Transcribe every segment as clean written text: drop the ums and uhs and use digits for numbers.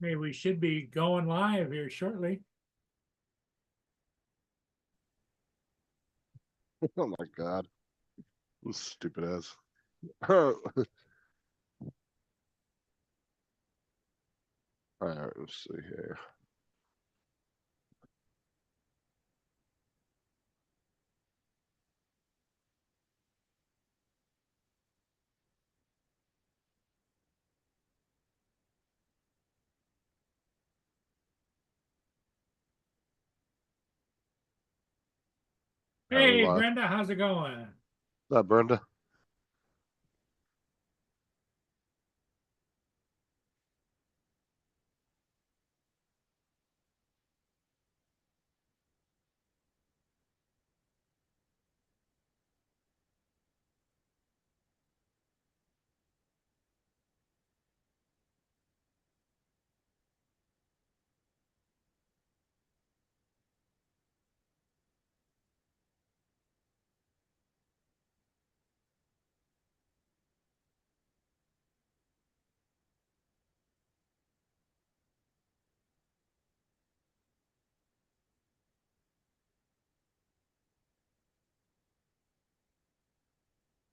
Okay, we should be going live here shortly. Oh my god. This stupid ass. Alright, let's see here. Alright, we Hey, live. Brenda, how's it going? What's up, Brenda?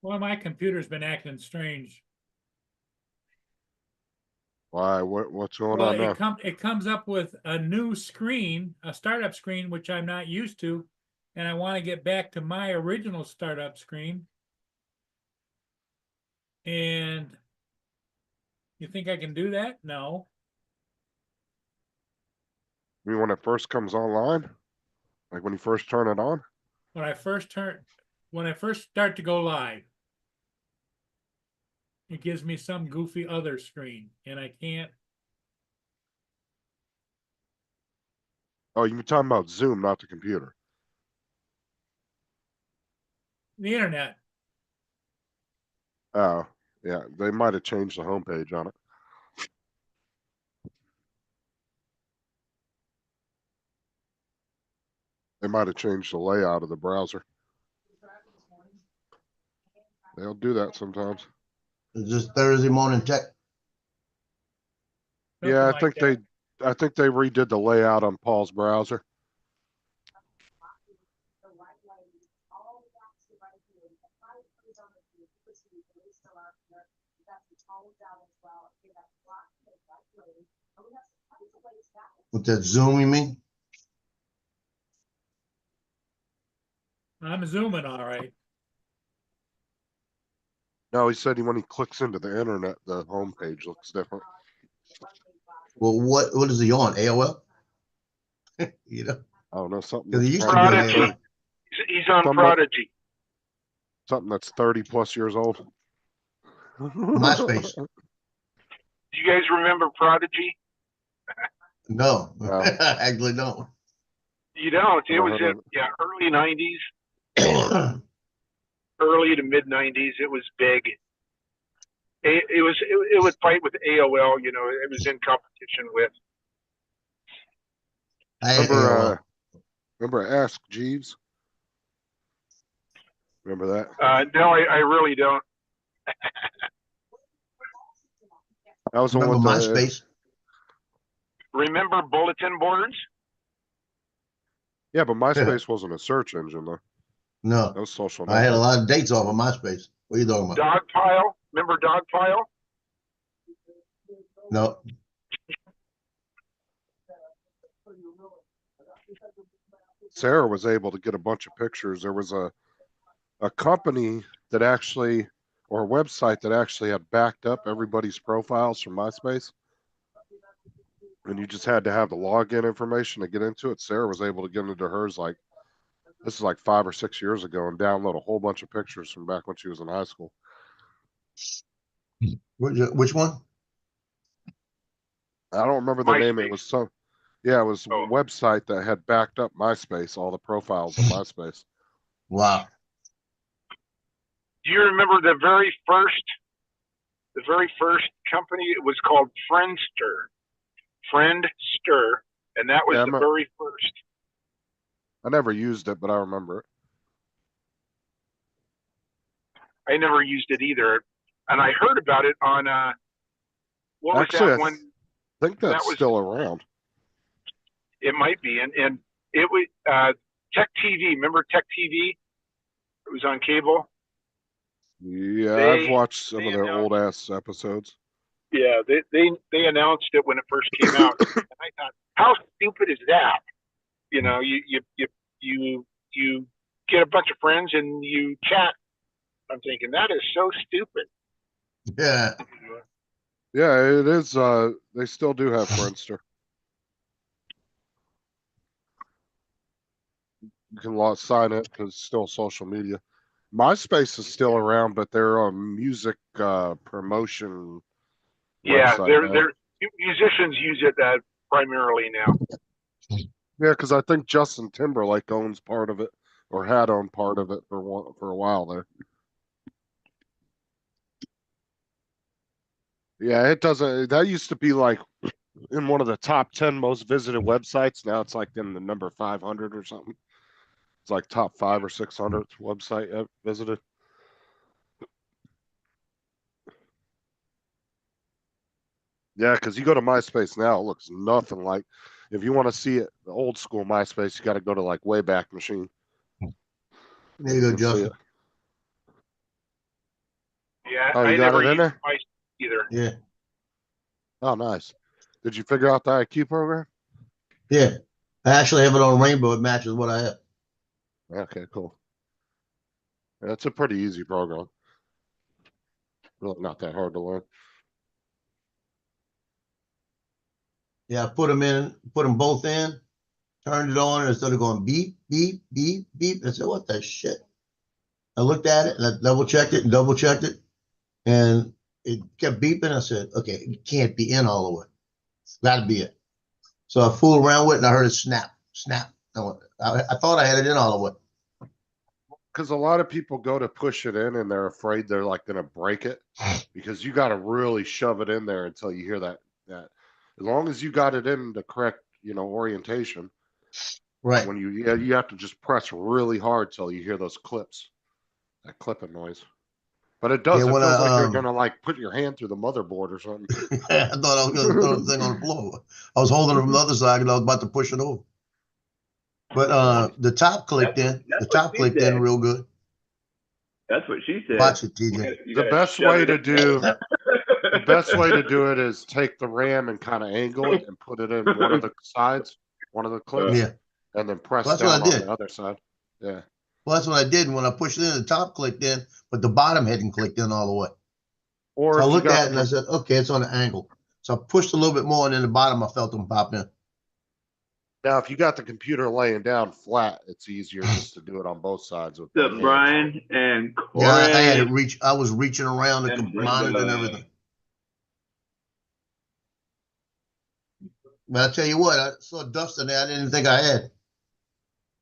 Well, my computer's been acting strange. Why? What's going Well, on now? it comes up with a new screen, a startup screen, which I'm not used to, and I want to get back to my original startup screen. And you think I can do that? No. I mean, when it first comes online? Like when you first turn it on? When I first start to go live, it gives me some goofy other screen, and I can't. Oh, you're talking about Zoom, not the computer. The internet. Oh, yeah. They might have changed the homepage on it. They might have changed the layout of the browser. They'll do that sometimes. Is this Thursday morning tech? Yeah, Something like that. I think they redid the layout on Paul's browser. With that Zoom, you mean? I'm zooming all right. No, he said when he clicks into the internet, the homepage looks different. Well, what is he on? AOL? You know, I don't know, something because that's he used to be on probably Prodigy. AOL. He's on Something that- Prodigy. something that's 30 plus years old. MySpace. Do you guys remember Prodigy? No, No. I actually don't. You don't. It Never was heard in of it. early '90s, early to mid '90s. It was big. It would fight with AOL. You know, it was in competition with. I had AOL. Remember Ask Jeeves? Remember that? No, I really don't. That was the Remember one that, MySpace? Remember bulletin boards? yeah, but MySpace wasn't a search engine though. No, That was social I had a network. lot of dates off of MySpace. What are you talking about? Dogpile. Remember Dogpile? No, Sarah was able to get a bunch of pictures. There was a company that actually, or a website that actually had backed up everybody's profiles from MySpace. And you just had to have the login information to get into it. Sarah was able to get into hers like, this is like 5 or 6 years ago, and download a whole bunch of pictures from back when she was in high school. which one? I don't remember the name. It MySpace. was some, yeah, it was a Oh. website that had backed up MySpace, all the profiles of MySpace. Wow. Do you remember the very first company? It was called Friendster. Friendster, and that was Yeah, the very first. I never used it, but I remember it. I never used it either, and I heard about it on what was Actually, that one? think That that's was- still around. It might be, and it was Tech TV. Remember Tech TV? It was on cable. Yeah, They- I've watched some they of their announced- old ass episodes. Yeah, they announced it when it first came out, and I thought, how stupid is that? You know, you get a bunch of friends and you chat. I'm thinking that is so stupid. Yeah. Yeah, it is. They still do have Friendster. You can sign it because it's still social media. MySpace is still around, but they're a music promotion. Yeah, website now. musicians use it primarily now. Yeah, because I think Justin Timberlake owns part of it, or had owned part of it for a while there. Yeah, it doesn't. That used to be like in one of the top 10 most visited websites. Now it's like in the number 500 or something. It's like top 5 or 600th website visited. Yeah, because you go to MySpace now, it looks nothing like. If you want to see it, the old school MySpace, you got to go to like Wayback Machine. There you go, can see Justin. it. Yeah, Oh, you I got never it in used there? my either. Yeah. Oh, nice. Did you figure out the IQ program? Yeah. I actually have it on Rainbow. It matches what I have. Okay, cool. It's a pretty easy program. Really not that hard to learn. Yeah, I put them both in, turned it on, and it started going beep, beep, beep, beep. I said, what the shit? I looked at it and I double checked it, and it kept beeping. I said, okay, it can't be in all the way. It's gotta be it. So I fooled around with it and I heard it snap, snap. I thought I had it in all the way. Because a lot of people go to push it in and they're afraid they're like going to break it because you got to really shove it in there until you hear that. As long as you got it in the correct, orientation, Right. when you have to just press really hard till you hear those clips, that clipping noise. But it does. Yeah, It when feels I, like you're going to like put your hand through the motherboard or something. I thought I was going to throw the thing on the floor. I was holding it from the other side and I was about to push it over. But the top clicked in. That's The what top she clicked said. in real good. That's what she said. Watch it, TJ. You The gotta best shove way it to in. do the best way to do it is take the RAM and kind of angle it and put it in one of the sides, one of the clips, Yeah. and then press Well, that's what down I on did. the other side. Yeah. Well, that's what I did. And when I pushed it in, the top clicked in, but the bottom hadn't clicked in all the way. Or So I if you looked got at it and I said, okay, it's on an angle. So I pushed a little bit more, and then the bottom I felt them pop in. now if you got the computer laying down flat, it's easier just to do it on both sides with So both hands. Brian and Corey. Yeah, I had it reach. I was reaching around the And monitor and everything. But I tell you what, I saw dust in there I didn't think I had.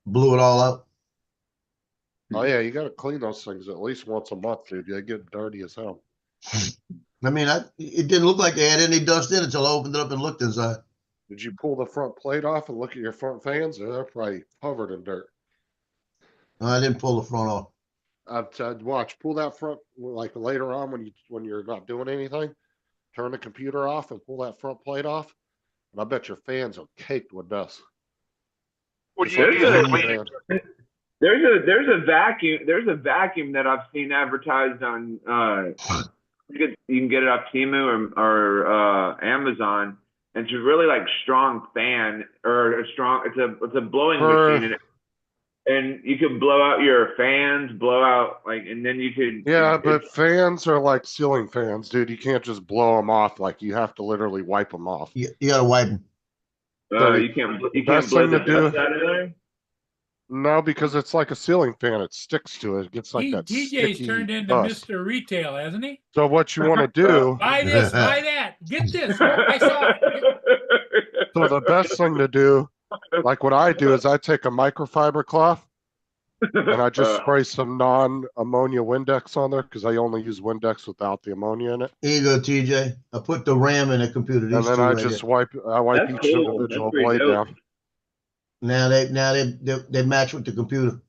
Blew it all out. Oh yeah, you got to clean those things at least once a month, dude. They get dirty as hell. I mean, it didn't look like they had any dust in until I opened it up and looked inside. Did you pull the front plate off and look at your front fans? They're probably covered in dirt. I didn't pull the front off. I'd watch, pull that front like later on when you're not doing anything. Turn the computer off and pull that front plate off, and I bet your fans are caked with dust. What do Just you like use There's to a- clean it? There's a vacuum that I've seen advertised on you can get it off Temu or Amazon, and it's a really like strong fan or it's a blowing machine, and you can blow out your fans, and then you can Yeah, but fans are like ceiling fans, dude. You can't just blow them off. Like you have to literally wipe them off. You got to wipe them. you can't best blow thing the to do- dust out of there. No, because it's like a ceiling fan. It sticks to it. It gets like that TJ's sticky turned into dust. Mr. Retail, hasn't he? So what you want to do? Buy this, buy that. Get this. Oh, I saw it. So the best thing to do, like what I do, is I take a microfiber cloth and I just spray some non-ammonia Windex on there because I only use Windex without the ammonia in it. Here you go, TJ. I put the RAM in the computer. And These then two I right just here. wipe That's each cool. individual That's pretty blade dope. down. Now they match with the computer.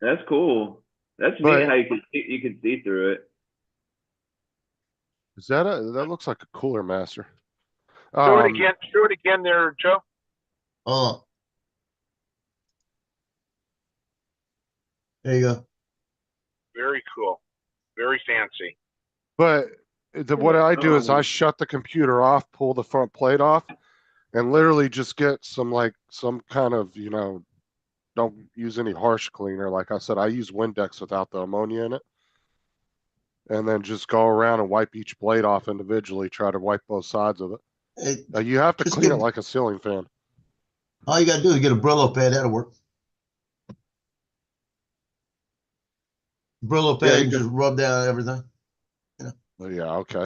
That's cool. That's But- neat how you can see through it. That looks like a Cooler Master. Show it Um, again. Show it again there, Joe. Oh. There you go. Very cool. Very fancy. but what I do is I Um, shut the computer off, pull the front plate off, and literally just get some kind of, don't use any harsh cleaner. Like I said, I use Windex without the ammonia in it. And then just go around and wipe each blade off individually, try to wipe both sides of it. Hey, You have to Just clean get- it like a ceiling fan. all you gotta do is get a Brillo pad, that'll work. Brillo Yeah, pad, you and can- just rub down everything. Oh, yeah, okay.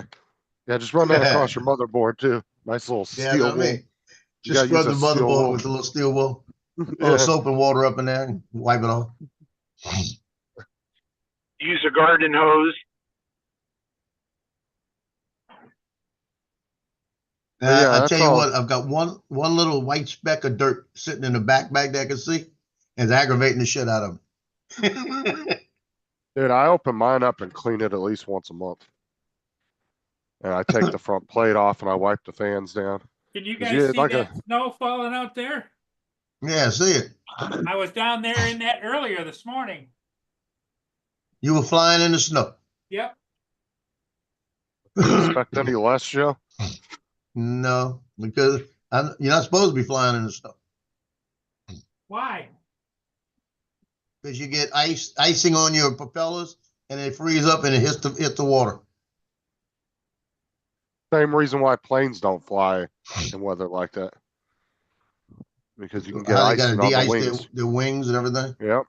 Yeah, just run that across your motherboard too. Nice little Yeah, steel that's what I wool. mean. You Just gotta use scrub the a steel motherboard wool. with a little steel wool, a little Yeah. soap and water up in there, and wipe it off. Use a garden hose. Yeah, I that's tell you all. what, I've got one little white speck of dirt sitting in the back that I can see, and it's aggravating the shit out of me. Dude, I open mine up and clean it at least once a month. And I take the front plate off and I wipe the fans down. Can you 'Cause guys you- see like that snow falling out there? Yeah, see it. I was down there in that earlier this morning. You were flying in the snow. Yep. Do you expect any less, Joe? No, because you're not supposed to be flying in the snow Why? because you get icing on your propellers, and they freeze up and it hit the water. Same reason why planes don't fly in weather like that. Because you can get How they gotta icing on the de-ice wings. their wings and everything. Yep.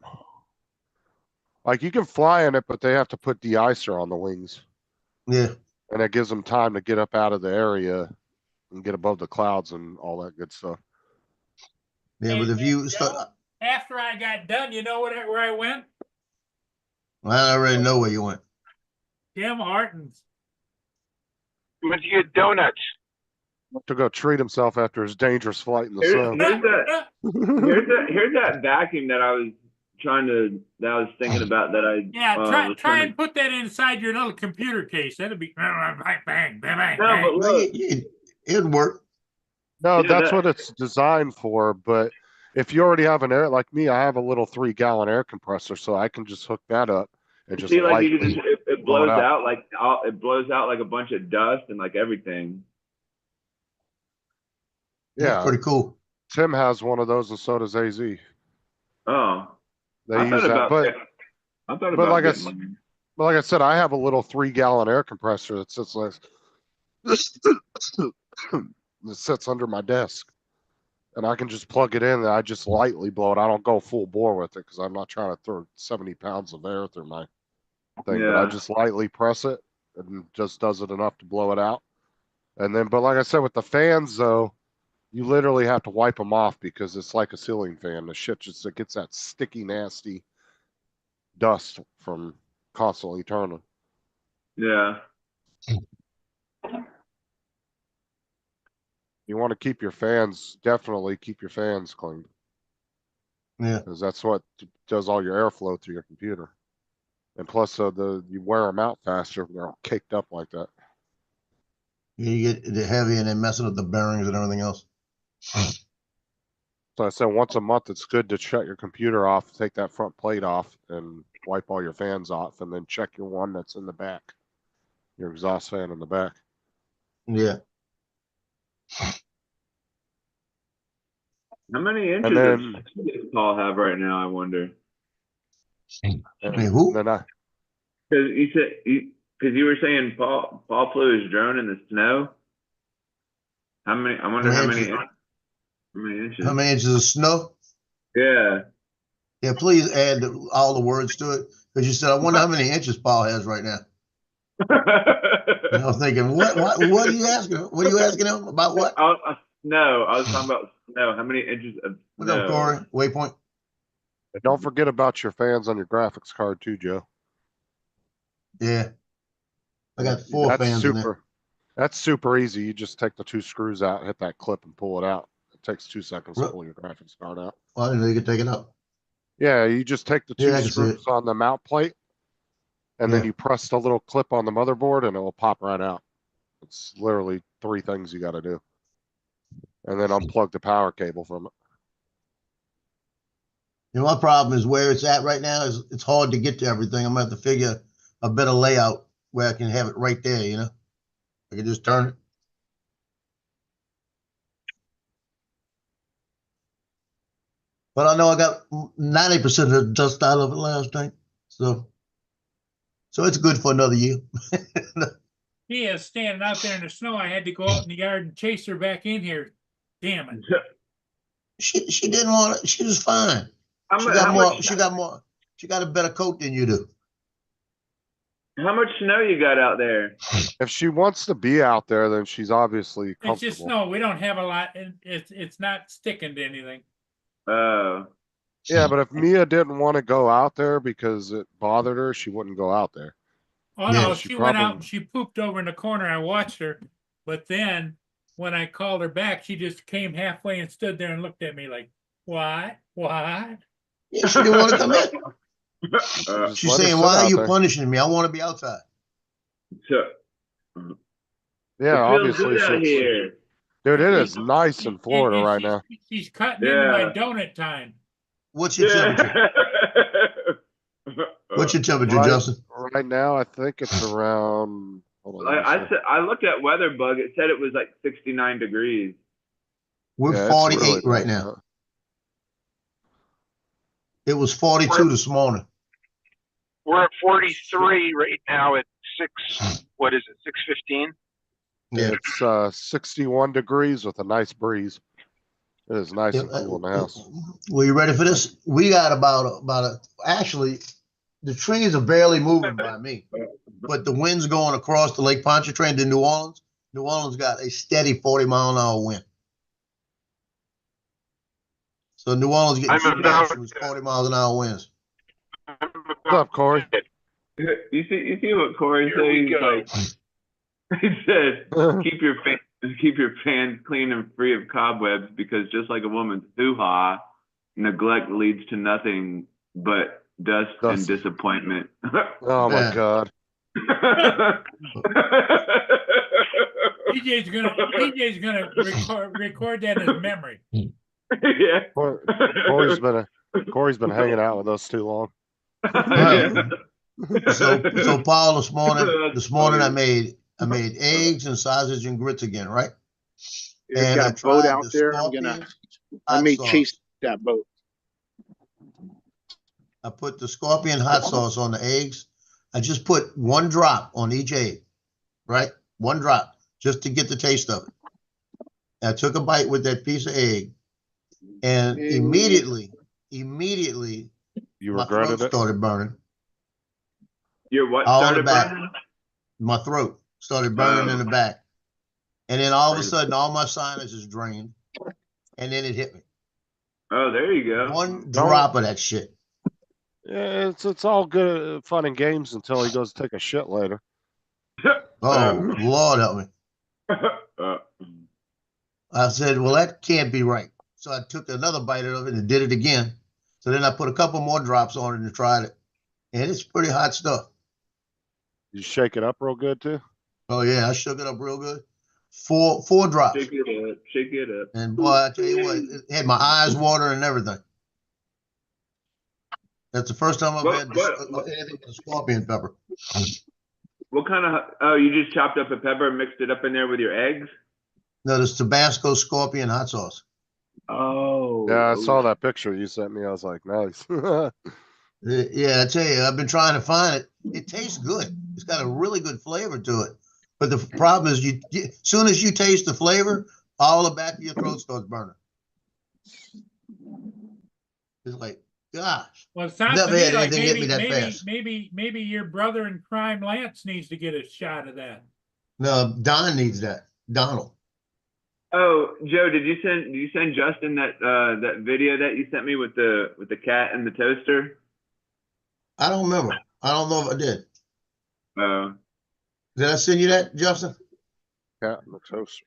Like you can fly in it, but they have to put de-icer on the wings. Yeah, And it gives them time to get up out of the area and get above the clouds and all that good stuff. yeah. But if And you Joe, start, after I got done, you know where I went? I already know where you went. Tim Hortons. Went to get donuts. To go treat himself after his dangerous flight in the Here's snow. here's that vacuum that I was thinking about that I Yeah, was try trying and put that inside your little computer case. That'd be bang, bang, bang, bang, No, bang. but Well, look, it'd work. No, Yeah, that's that- what it's designed for. But if you already have an air, like me, I have a little 3-gallon air compressor, so I can just hook that up and just see, like you lightly. can just it blow it blows out. out like it blows out like a bunch of dust and like everything. That's Yeah, pretty cool. Tim has one of those, and so does AZ. They Oh, use that, but I thought but about like I getting one. but like I said, I have a little 3-gallon air compressor that sits like that sits under my desk, and I can just plug it in and I just lightly blow it. I don't go full bore with it because I'm not trying to throw 70 pounds of air through my thing. But I Yeah. just lightly press it and just does it enough to blow it out. And then, but like I said, with the fans though, you literally have to wipe them off because it's like a ceiling fan. The shit just it gets that sticky, nasty dust from constantly turning. Yeah. You want to keep your fans, definitely keep your fans clean Yeah, because that's what does all your airflow through your computer. And plus, you wear them out faster if they're all caked up like that. you get the heavy and then messing up the bearings and everything else. So I said once a month, it's good to shut your computer off, take that front plate off, and wipe all your fans off, and then check your one that's in the back, your exhaust fan in the back. Yeah, How many inches then- does Paul have right now? I wonder. And mean, who? Then Because you were saying Paul flew his drone in the snow. How many? I wonder How how many many. inches? How many inches? how many inches of snow? Yeah. Yeah, please add all the words to it because you said I wonder how many inches Paul has right now. And I was thinking, what are you asking? What are you asking him about? What? No, I was talking about snow. How many inches of What's up, snow? Corey? Waypoint. and don't forget about your fans on your graphics card too, Joe. Yeah, I got 4 That's fans in there. super. That's super easy. You just take the 2 screws out, hit that clip, and pull it out. It takes 2 seconds to Right. pull your graphics card out. Well, I didn't know you could take it out. Yeah, you just take the 2 Yeah, I can see screws on the mount plate, and then Yeah. you press the little clip on the motherboard, and it will pop right out. It's literally 3 things you got to do. and then unplug the power cable from it. You know, my problem is where it's at right now is it's hard to get to everything. I'm gonna have to figure a better layout where I can have it right there, you know? I can just turn it. But I know I got 90% of the dust out of it last night. So it's good for another year. She is standing out there in the snow. I had to go out in the yard and chase her back in here. Damn it. She didn't want it. She was fine. How She mu- got how more. much- She got a better coat than you do. How much snow you got out there? If she wants to be out there, then she's obviously It's comfortable. just snow. We don't have a lot, and it's not sticking to anything. Oh, Yeah, but if Mia didn't want to go out there because it bothered her, she wouldn't go out there. Oh Yeah, no, she she went out probably- and she pooped over in the corner. I watched her, but then when I called her back, she just came halfway and stood there and looked at me like, "What? What?" Yeah, she didn't want to come in. uh, She's let her saying, sit "Why are out you there." punishing me? I want to be outside." so, Yeah, it feels obviously. good out she- here. Dude, it is nice in Florida And right now. She's cutting into my Yeah. donut time. What's your temperature? What's your temperature, Right. Justin? Right now, I think it's around. Hold on, let me see. I looked at WeatherBug. It said it was like 69 degrees. We're Yeah, it's 48 really right nice now. out. It was 42 this morning. We're at 43 right now at 6:15? Yeah. It's 61 degrees with a nice breeze. It is nice and Yeah, cool in the house. Well, you ready for this? We got actually, the trees are barely moving by me, but the wind's going across the Lake Pontchartrain to New Orleans. New Orleans got a steady 40-mile-an-hour wind. So New Orleans getting I'm about- smashed with 40 miles an hour winds. What's up, Corey? You see what Corey Here we said? go. He's like, he said, keep your fans clean and free of cobwebs, because just like a woman's hoo-ha, neglect leads to nothing but dust and Dust. disappointment. Oh my Yeah. God. PJ's gonna record that in memory. Yeah. Corey's been hanging out with us too long. Yeah. So Paul, this morning That's I funny. made eggs and sausage and grits again, right? There's And I got a boat tried out the there. scorpion I hot may sauce. chase that boat. I put the scorpion hot sauce on the eggs. I just put one drop on each egg, right? One drop, just to get the taste of it. I took a bite with that piece of egg, and immediately, You my throat regretted it? started burning. Your what All the started back. burning? My throat started burning in the back. And then all of a sudden, all my sinuses drained. And then it hit me. Oh, there you go. One drop of that shit. Yeah, it's all good fun and games until he goes to take a shit later. Oh, Lord help me. Uh, I said, well, that can't be right. So I took another bite of it and did it again. So then I put a couple more drops on it and tried it. And it's pretty hot stuff. You shake it up real good too. Oh, yeah, I shook it up real good. Four drops. shake it up. Shake it up. And boy, I tell you what, it had my eyes watering and everything. That's the first time I've had anything with scorpion pepper. What kind of? Oh, you just chopped up a pepper and mixed it up in there with your eggs? No, this Tabasco scorpion hot sauce. Oh. Yeah, I saw that picture you sent me. I was like, nice. Yeah, I tell you, I've been trying to find it. It tastes good. It's got a really good flavor to it. But the problem is, as soon as you taste the flavor, all the back of your throat starts burning. It's like, gosh. Well, it sounds Never to me had like anything hit me that fast. maybe your brother in crime Lance needs to get a shot of that. No, Don needs that. Donald. Oh, Joe, did you send Justin that video that you sent me with the cat and the toaster? I don't remember. I don't know if I did. Oh. Did I send you that, Justin? Cat in the toaster.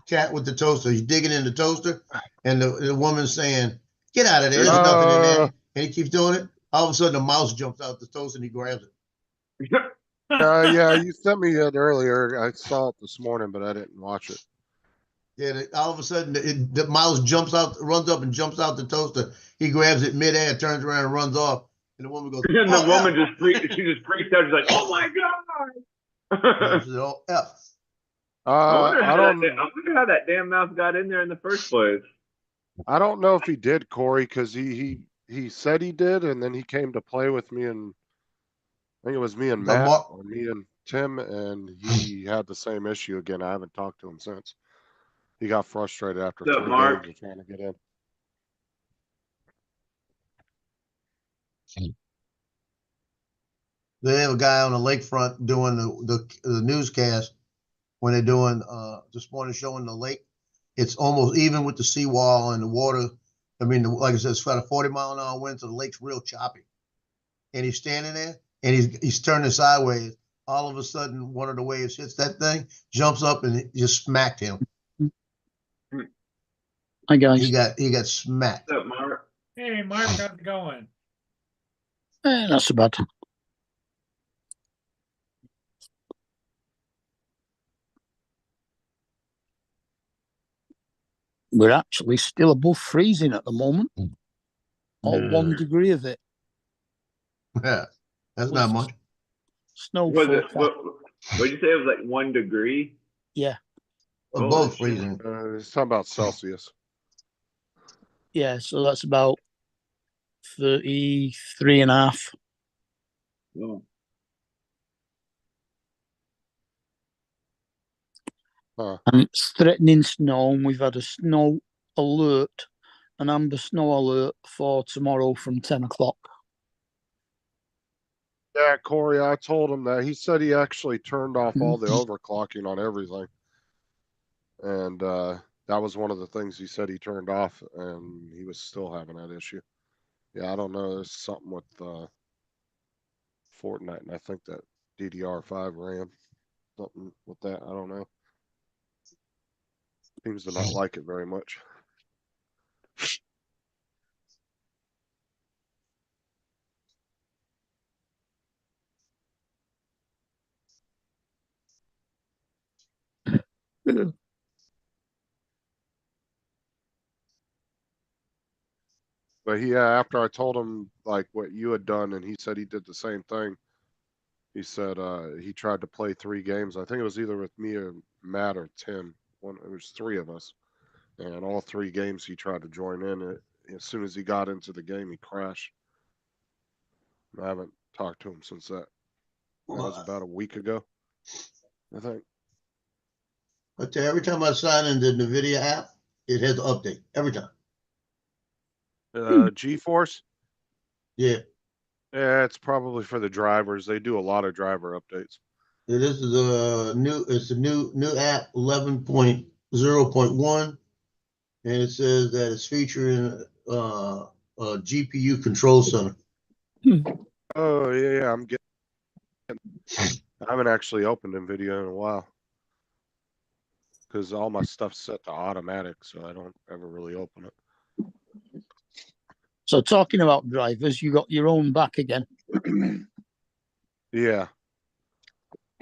Cat with the toaster. He's digging in the toaster, and the woman's saying, "Get out of there. There's nothing in there." And he keeps doing it. All of a sudden, a mouse jumps out the toaster and he grabs it. Yeah, you sent me it earlier. I saw it this morning, but I didn't watch it. Yeah, all of a sudden, the mouse jumps out, runs up and jumps out the toaster. He grabs it midair, turns around and runs off. And the woman goes, And the "Oh, woman F." just freaked. She just freaked out. She's like, "Oh my Yeah, god!" she said, "Oh, F." I don't. I wonder how that damn mouse got in there in the first place. I don't know if he did, Corey, because he said he did, and then he came to play with me, and I think it was me and So Matt Mark- or me and Tim, and he had the same issue again. I haven't talked to him since. He got frustrated after What's up, 3 Mark? games of trying to get in. They have a guy on the lakefront doing the newscast when they're doing this morning showing the lake. It's almost even with the seawall and the water. I mean, like I said, it's got a 40-mile-an-hour wind, so the lake's real choppy. And he's standing there and he's turning sideways. All of a sudden, one of the waves hits that thing, jumps up, and it just smacked him. Hi guys. He got smacked. What's up, Mark? Hey, Mark, how's it going? Not so bad. We're actually still above freezing at the moment. Or 1 degree of it. Yeah, that's not much. Snow Was it? forecast. What did you say? It was like 1 degree. Yeah. Holy Above shit. freezing. It's talking about Celsius. Yeah, so that's about 33 and a half. Oh. And it's threatening snow, and we've had a snow alert, an amber snow alert for tomorrow from 10 o'clock. Yeah, Corey, I told him that. He said he actually turned off all the overclocking on everything. And that was one of the things he said he turned off, and he was still having that issue. Yeah, I don't know. There's something with Fortnite, and I think that DDR5 RAM. Something with that. I don't know. Seems to not like it very much. But after I told him like what you had done, and he said he did the same thing. He said he tried to play 3 games. I think it was either with me or Matt or Tim. It was 3 of us, and all 3 games he tried to join in. As soon as he got into the game, he crashed. I haven't talked to him since that. That was about a week ago, I think. But every time I sign into the NVIDIA app, it has an update every time. GeForce. Yeah, Yeah, it's probably for the drivers. They do a lot of driver updates. this is a new app 11.0.1, and it says that it's featuring a GPU control center. Oh yeah, I'm getting. I haven't actually opened NVIDIA in a while because all my stuff's set to automatic, so I don't ever really open it. So talking about drivers, you got your own back again. Yeah.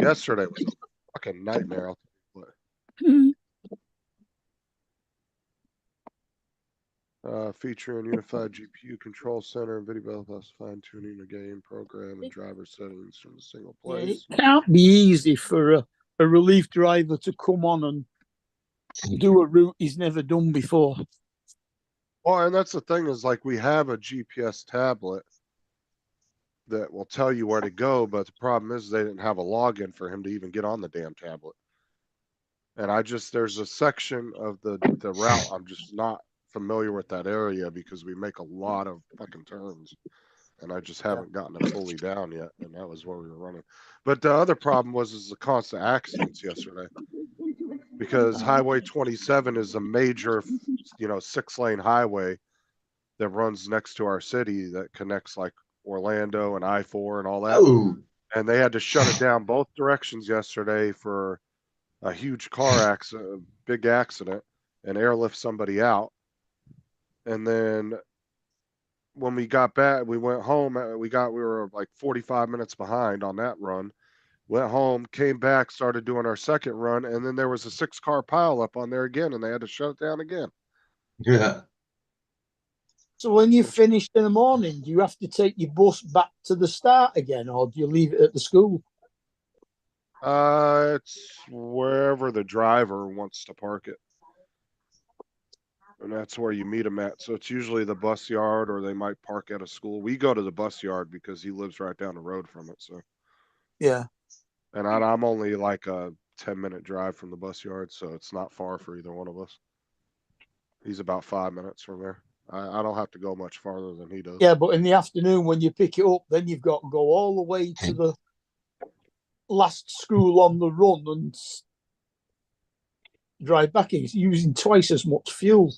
Yesterday was a fucking nightmare. I'll tell you what. Featuring unified GPU control center and video plus fine tuning the game program and driver settings from a single place. It can't be easy for a relief driver to come on and do a route he's never done before. Well, and that's the thing is like we have a GPS tablet that will tell you where to go, but the problem is they didn't have a login for him to even get on the damn tablet. And there's a section of the route I'm just not familiar with that area because we make a lot of fucking turns, and I just haven't gotten it fully down yet. And that was where we were running. But the other problem was the constant accidents yesterday, because Highway 27 is a major, 6-lane highway that runs next to our city that connects like Orlando and I-4 and all that. Oh, And they had to shut it down both directions yesterday for a huge car accident, big accident, and airlift somebody out. And then when we got back, we went home. We were like 45 minutes behind on that run. went home, came back, started doing our second run, and then there was a 6-car pile up on there again, and they had to shut it down again. Yeah. So when you finished in the morning, do you have to take your bus back to the start again, or do you leave it at the school? It's wherever the driver wants to park it. And that's where you meet them at. So it's usually the bus yard, or they might park at a school. We go to the bus yard because he lives right down the road from it. So, Yeah. and I'm only like a 10-minute drive from the bus yard, so it's not far for either one of us. He's about 5 minutes from there. I don't have to go much farther than he does. Yeah, but in the afternoon when you pick it up, then you've got to go all the way to the last school on the run and drive back. It's using twice as much fuel.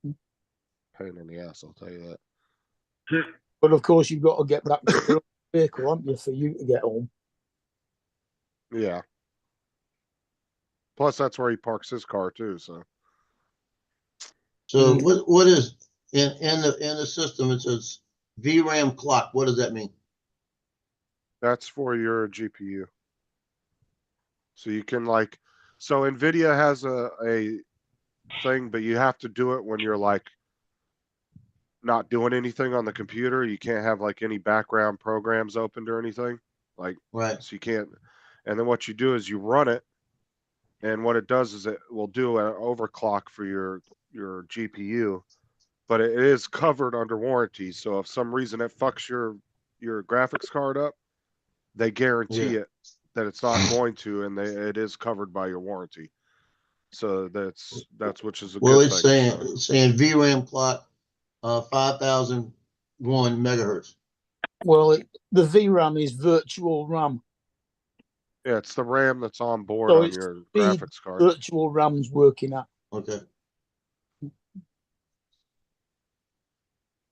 Pain in the ass, I'll tell you that. But of course, you've got to get back to your vehicle, haven't you, for you to get home? Yeah. Plus, that's where he parks his car too. So So what is in the system? It says VRAM clock. What does that mean? that's for your GPU. So you can like, so NVIDIA has a thing, but you have to do it when you're like not doing anything on the computer. You can't have like any background programs opened or anything. Like, Right. so you can't. And then what you do is you run it, and what it does is it will do an overclock for your GPU, but it is covered under warranty. So if some reason it fucks your graphics card up, they guarantee Yeah. it that it's not going to, and it is covered by your warranty. So that's which is a Well, good it's thing. saying it's saying VRAM clock, 5001 megahertz. Well, the VRAM is virtual RAM. Yeah, it's the RAM that's on board So on it's your speed graphics card. virtual RAM's working at. Okay.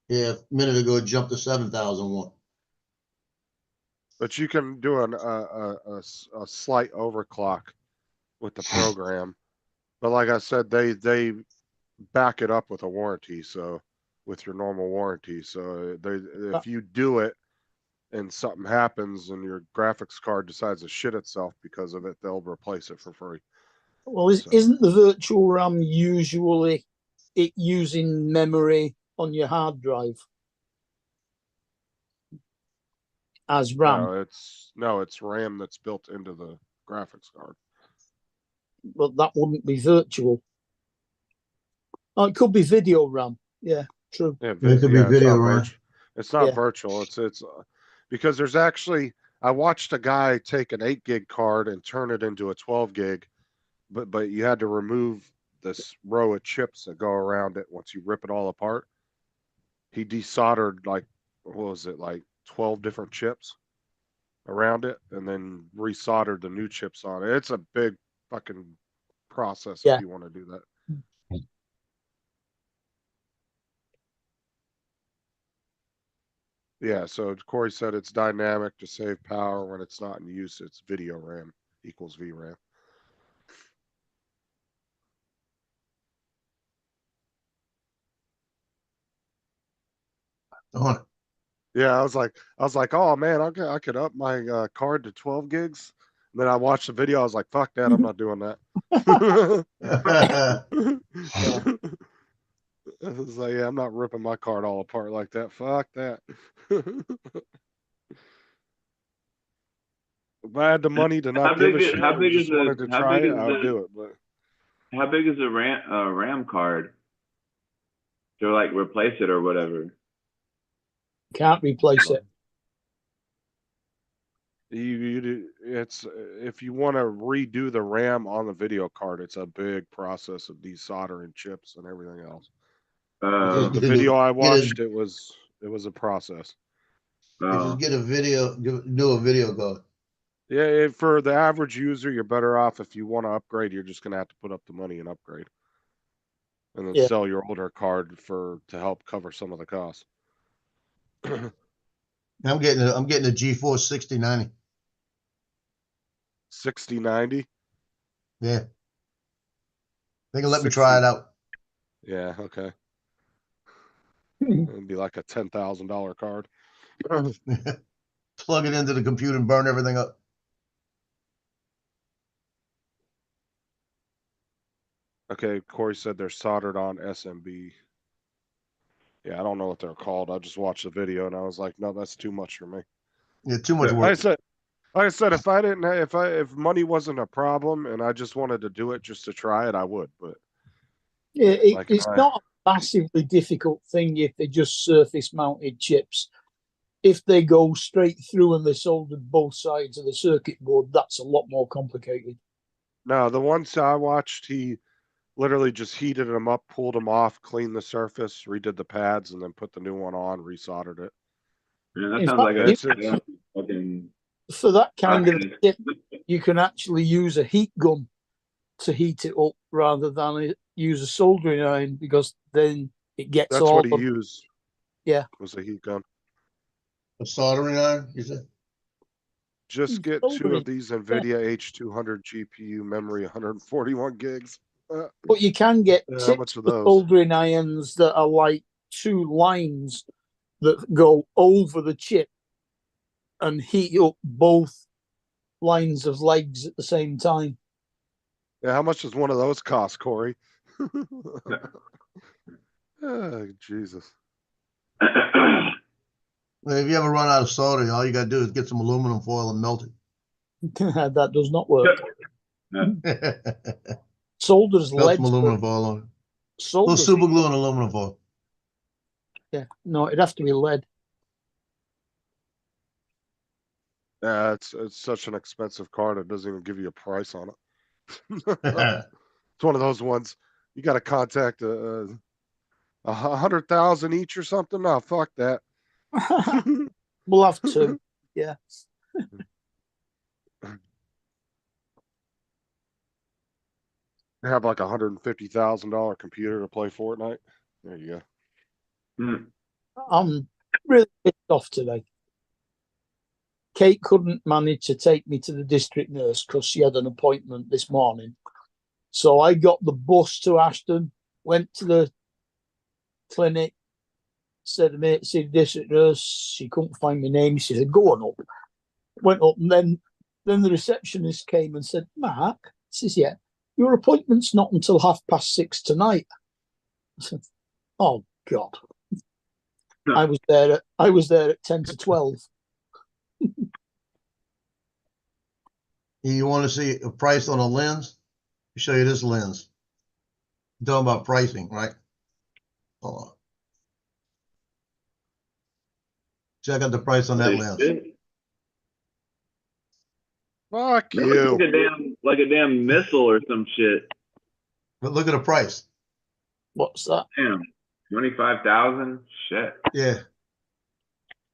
Yeah, a minute ago it jumped to 7001. But you can do a slight overclock with the program. But like I said, they back it up with a warranty. So with your normal warranty, so if you do it and something happens and your graphics card decides to shit itself because of it, they'll replace it for free. Well, isn't the virtual RAM usually it using memory on your hard drive as RAM? No, it's RAM that's built into the graphics card. But that wouldn't be virtual. Oh, it could be video RAM. Yeah, true. Yeah, It could be it's video not RAM. It's not Yeah. virtual. It's because there's actually, I watched a guy take an 8 gig card and turn it into a 12 gig, but you had to remove this row of chips that go around it once you rip it all apart. He desoldered like, what was it, like 12 different chips around it, and then resoldered the new chips on it. It's a big fucking process Yeah. if you want to do that. Yeah, so Corey said it's dynamic to save power. When it's not in use, it's video RAM equals VRAM. On it. Yeah, I was like, oh man, I could up my card to 12 gigs. And then I watched the video. I was like, fuck that, I'm not doing that. I was like, yeah, I'm not ripping my card all apart like that. Fuck that. If I had the money to not give a shit how and big just is wanted to how try big it, is I would the do it. But how big is the RAM card to like replace it or whatever? Can't replace it. it's if you want to redo the RAM on the video card, it's a big process of desoldering chips and everything else. Just The get a video new- I get a- watched, it was a process. You just get a video, do a video card. Yeah, for the average user, you're better off if you want to upgrade. You're just gonna have to put up the money and upgrade, and then Yeah. sell your older card to help cover some of the costs. I'm getting a GeForce 6090. 6090. Yeah. They can let me try it out. Yeah, okay. It'd be like a $10,000 card. plug it into the computer and burn everything up. Okay, Corey said they're soldered on SMB. Yeah, I don't know what they're called. I just watched the video and I was like, no, that's too much for me. Yeah, too much Like work. I said, if I didn't, if money wasn't a problem and I just wanted to do it just to try it, I would. But Yeah, like, it's not a massively difficult thing if they just surface mounted chips. If they go straight through and they soldered both sides of the circuit board, that's a lot more complicated. no, the ones I watched, he literally just heated them up, pulled them off, cleaned the surface, redid the pads, and then put the new one on, resoldered it. Yeah, that In sounds like fact, a fucking. For that kind of chip, you can actually use a heat gun to heat it up rather than use a soldering iron, because then it gets That's all what he of, used. Yeah. Was a heat gun. A soldering iron, you said? Just get two soldering. of these NVIDIA H200 GPU memory, 141 gigs. But you can get Yeah, how tips much are for those? soldering irons that are like two lines that go over the chip and heat up both lines of legs at the same time. Yeah, how much does one of those cost, Corey? Oh, Jesus. Well, if you ever run out of solder, all you gotta do is get some aluminum foil and melt That does not work. it. Solder's Melt lead. some aluminum foil on it. A little Solder's, super glue and aluminum foil. yeah, no, it'd have to be lead. Yeah, it's such an expensive card. It doesn't even give you a price on it. It's one of those ones you got to contact a 100,000 each or something. No, fuck that. We'll have to. Yeah. Have like $150,000 computer to play Fortnite. There you go. I'm really pissed off today. Kate couldn't manage to take me to the district nurse because she had an appointment this morning. So I got the bus to Ashton, went to the clinic, said, mate, see the district nurse. She couldn't find my name. She said, go on up. Went up, and then the receptionist came and said, Mark, says, yeah, your appointment's not until 6:30 tonight. I said, oh God. I was there at 10 to 12. You wanna see a price on a lens? I'll show you this lens. I'm talking about pricing, right? Hold on. Check out the price on that lens. Fuck That looks you. like a damn missile or some shit. But look at the price. What's that? Damn, 25,000. Shit. Yeah.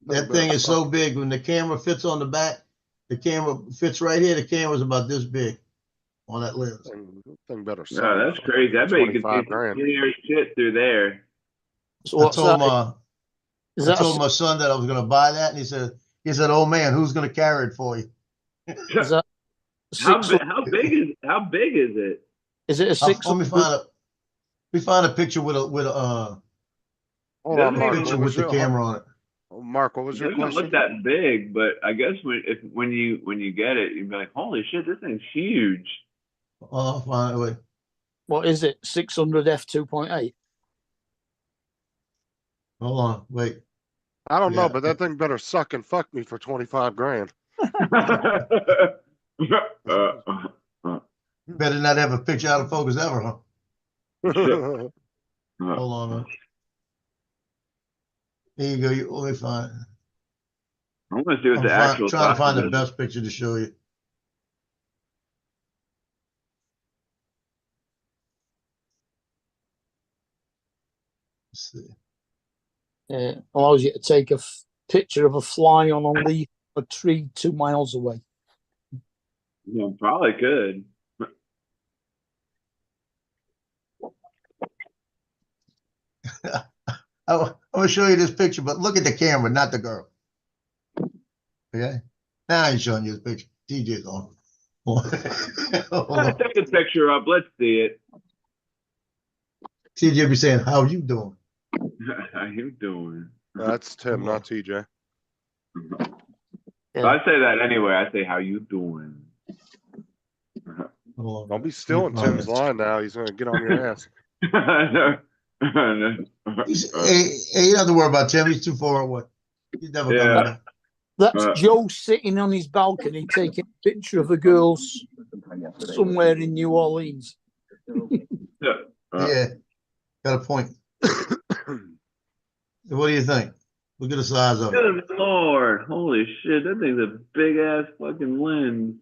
That thing is so big. When the camera fits on the back, the camera fits right here. The camera's about this big on that lens. Thing better. Yeah, that's crazy. I bet you could see some clear shit through there. So what's I told that? Is I that told my son that I was gonna buy that, and he said, "Oh man, who's gonna carry it for you?" is that How 600? big is it? Is it a Let 600? me find a picture with a Hold on, Doesn't Mark. even picture What with was the your, camera on it. Mark, what was It your doesn't look question? that big, but I guess when you get it, you'd be like, holy shit, this thing's huge. Oh, I'll find it. Wait. What is it? 600 f2.8? Hold on. Wait. I don't know, Yeah. but that thing better suck and fuck me for 25 grand. Better not have a picture out of focus ever, huh? Hold on. Here you go. Let me find it. I'm gonna see what I'm the actual trying to find size the is. best picture to show you. Let's see. Allows you to take a picture of a fly on a leaf, a tree 2 miles away. Yeah, probably could. I'm gonna show you this picture, but look at the camera, not the girl. Okay. Now I'm showing you this picture. TJ's on. Hold on. Take the picture up. Let's see it. TJ be saying, "How you doing?" How you doing? That's Tim, not TJ. But I say that anyway. I say, how you doing? Hold on. Don't be stealing Tim's line now. He's gonna get on your ass. No. No. Hey, you don't have to worry about Tim. He's too far away. He's never Yeah. coming back. That's Uh. Joe sitting on his balcony taking a picture of the girls somewhere in New Orleans. Yeah. Yeah, got a point. What do you think? Look at the size of it. Good lord, holy shit, that thing's a big ass fucking lens.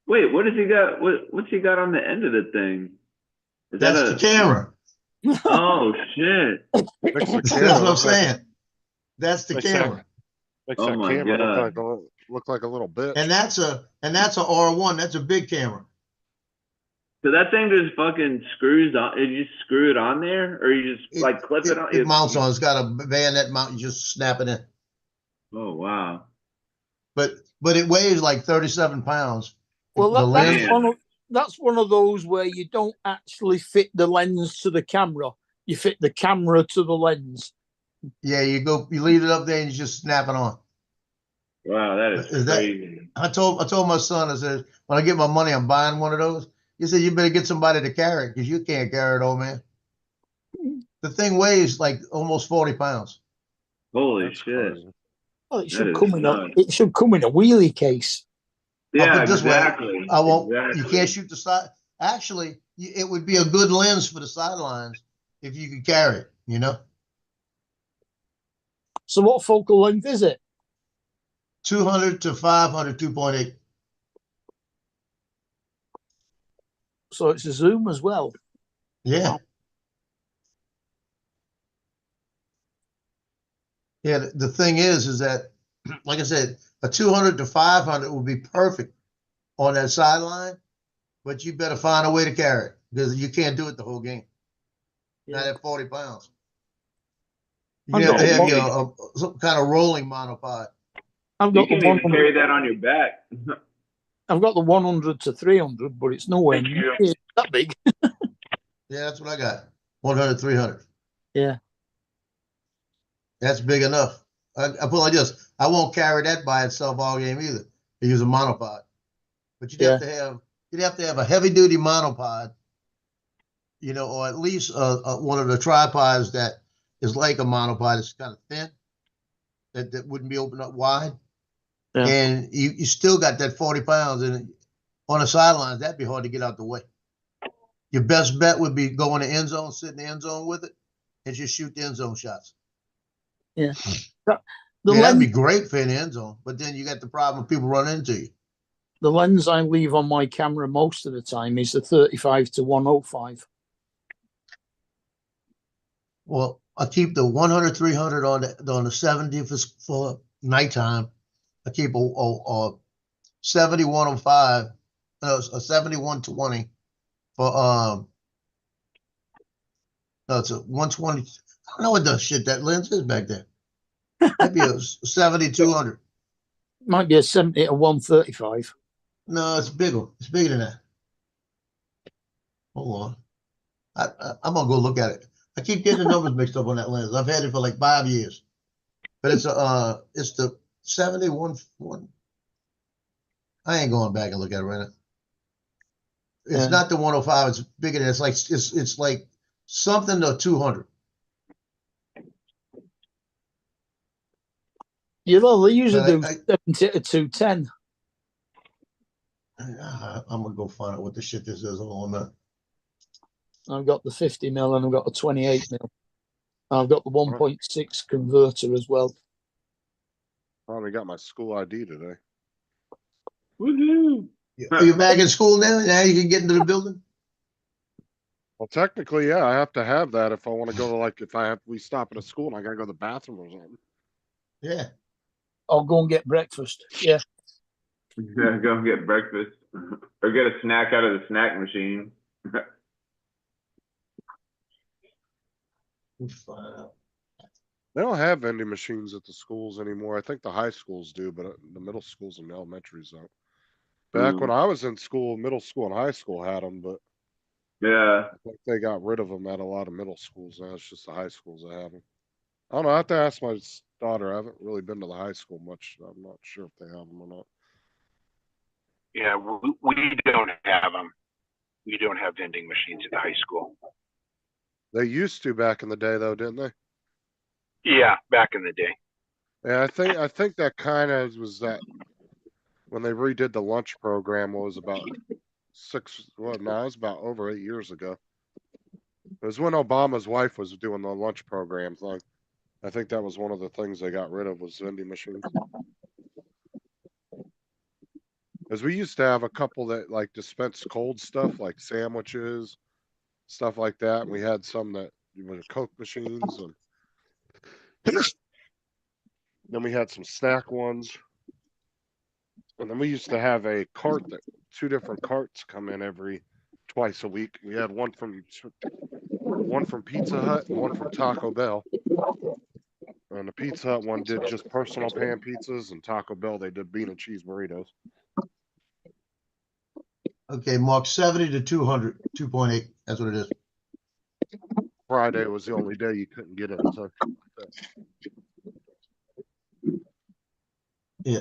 Wait, what does he got? What's he got on the end of the thing? Is That's that the camera. Oh shit! Fix the That's camera. what I'm Look like- saying. That's the Makes sense. camera. Makes Oh that my camera God. look like a little bitch. And that's a R1. That's a big camera. So that thing just fucking screws on. You just screw it on there, or you just like clip it on? It mounts on. It's got a bayonet mount. You just snap it in. Oh wow! But it weighs like 37 pounds. Well, The lens. that's one of those where you don't actually fit the lens to the camera. You fit the camera to the lens. Yeah, you leave it up there and you just snap it on. Wow, that is Is that- crazy. I told my son, I said, when I get my money, I'm buying one of those. He said, you better get somebody to carry it because you can't carry it, old man. The thing weighs like almost 40 pounds. Holy That's shit! crazy. Well, That is nuts. it should come in a wheelie case. I'll Yeah, put it this way, exactly. I won't. Exactly. You can't shoot the side. Actually, it would be a good lens for the sidelines if you could carry it. You know, So what focal length is it? 200 to 500, 2.8. So it's a zoom as well. Yeah. Yeah. The thing is that, like I said, a 200 to 500 would be perfect on that sideline, but you better find a way to carry it because you can't do it the whole game. Not at 40 pounds. You have to have some kind of rolling monopod. I've You got the can even 100. carry that on your back. I've got the 100 to 300, but it's nowhere Thank you. near that big. Yeah, that's what I got. 100, 300. Yeah. That's big enough. I put it like this. I won't carry that by itself all game either. I use a monopod. But you'd have to have a heavy duty monopod, you know, or at least one of the tripods that is like a monopod. It's kind of thin, that wouldn't be opened up wide. Yeah. And you still got that 40 pounds, and on the sidelines, that'd be hard to get out the way. Your best bet would be go in the end zone, sit in the end zone with it, and just shoot the end zone shots. Yeah. That'd lens, be great for an end zone, but then you got the problem of people running into you. the lens I leave on my camera most of the time is the 35 to 105. Well, I keep the 100, 300 on the 70 for nighttime. I keep a 7105, a 7120 for no, it's a 120. I don't know what the shit that lens is back there. Maybe a 7200. Might be a 70 to 135. No, it's bigger. It's bigger than that. Hold on. I'm gonna go look at it. I keep getting the numbers mixed up on that lens. I've had it for like 5 years, but it's the 71. I ain't going back and look at it right now. It's not the 105. It's bigger than it's like something to 200. You know, they usually But do 70 to 210. I'm gonna go find out what the shit this is. Hold on a minute. I've got the 50 mil and I've got the 28 mil. I've got the 1.6 converter as well. Finally got my school ID today. Woohoo! Are you back in school now? Now you can get into the building? Well, technically, yeah, I have to have that if I want to go to we stop at a school and I gotta go to the bathroom or something. Yeah. I'll go and get breakfast. Yeah. Yeah, go and get breakfast or get a snack out of the snack machine. We'll find out. They don't have vending machines at the schools anymore. I think the high schools do, but the middle schools and elementaries don't. Back when I was in school, middle school and high school had them, but Yeah. I think they got rid of them at a lot of middle schools. Now it's just the high schools that have them. I don't know. I have to ask my daughter. I haven't really been to the high school much. I'm not sure if they have them or not. Yeah, we don't have them. We don't have vending machines at the high school. They used to back in the day, though, didn't they? Yeah, back in the day. Yeah, I think that kind of was that when they redid the lunch program was about no, it was about over 8 years ago. It was when Obama's wife was doing the lunch programs. Like, I think that was one of the things they got rid of was vending machines. Because we used to have a couple that like dispensed cold stuff like sandwiches, stuff like that. And we had some that were Coke machines, and then we had some snack ones. And then we used to have a cart that 2 different carts come in every twice a week. We had one from Pizza Hut and one from Taco Bell. And the Pizza Hut one did just personal pan pizzas, and Taco Bell they did bean and cheese burritos. Okay, Mark, 70 to 200, 2.8. That's what it is. Friday was the only day you couldn't get it. So Yeah,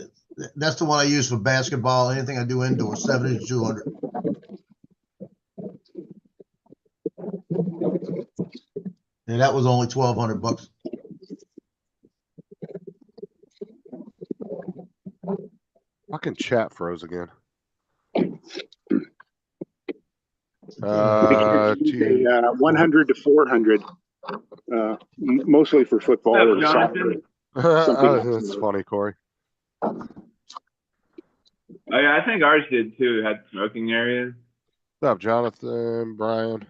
that's the one I use for basketball. Anything I do indoors, 70 to 200. And that was only $1,200. fucking chat froze again. A, 100 to 400, mostly for football or Jonathan? soccer. That's funny, Corey. Oh yeah, I think ours did too. It had smoking areas. What's up, Jonathan, Brian?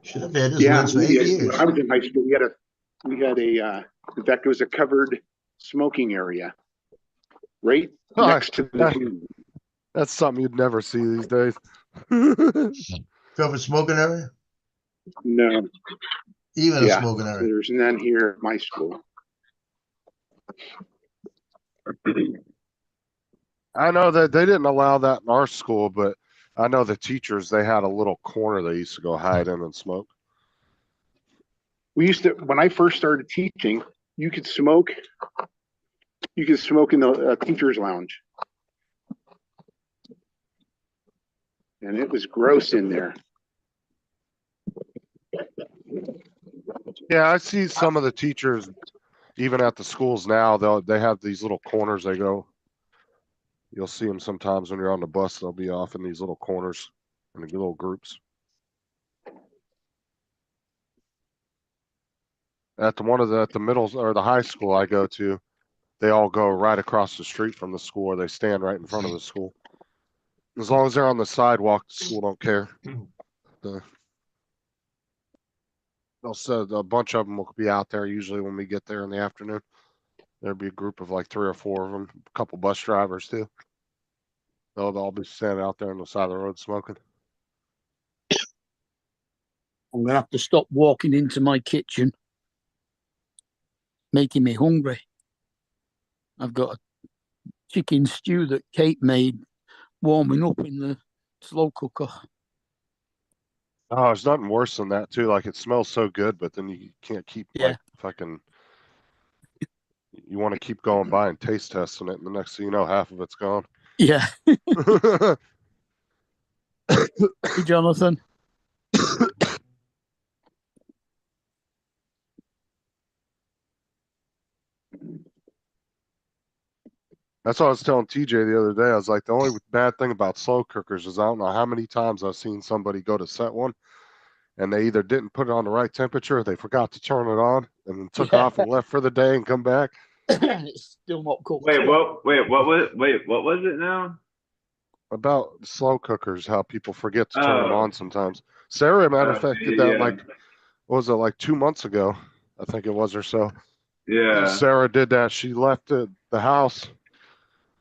Should have had this Yeah, once for 8 years. when I was in high school, we had a in fact, it was a covered smoking area right next to the gym. That's something you'd never see these days. Covered smoking area? No, Even a yeah, smoking area. there's none here at my school. I know that they didn't allow that in our school, but I know the teachers, they had a little corner they used to go hide in and smoke. We used to, when I first started teaching, you could smoke in the teacher's lounge. And it was gross in there. Yeah, I see some of the teachers, even at the schools now, they have these little corners they go. You'll see them sometimes when you're on the bus. They'll be off in these little corners in the little groups. At the middle or the high school I go to, they all go right across the street from the school, or they stand right in front of the school. As long as they're on the sidewalk, the school don't care. They'll said a bunch of them will be out there usually when we get there in the afternoon. There'll be a group of like 3 or 4 of them, a couple bus drivers too. They'll all be standing out there on the side of the road smoking. I'm gonna have to stop walking into my kitchen, making me hungry. I've got a chicken stew that Kate made, warming up in the slow cooker. Oh, there's nothing worse than that too. Like it smells so good, but then you can't keep Yeah. like fucking. You want to keep going by and taste testing it, and the next thing you know, half of it's gone. Yeah. Hey, Jonathan. That's what I was telling TJ the other day. I was like, the only bad thing about slow cookers is I don't know how many times I've seen somebody go to set one and they either didn't put it on the right temperature or they forgot to turn it on and then took Yeah. off and left for the day and come back. It's still not cooked. What was it now? About slow cookers, how people forget to turn them Oh. on sometimes. Sarah, matter of Oh, fact, did that yeah. like, what was it, like 2 months ago? I think it was or so. Yeah. Sarah did that. She left the house.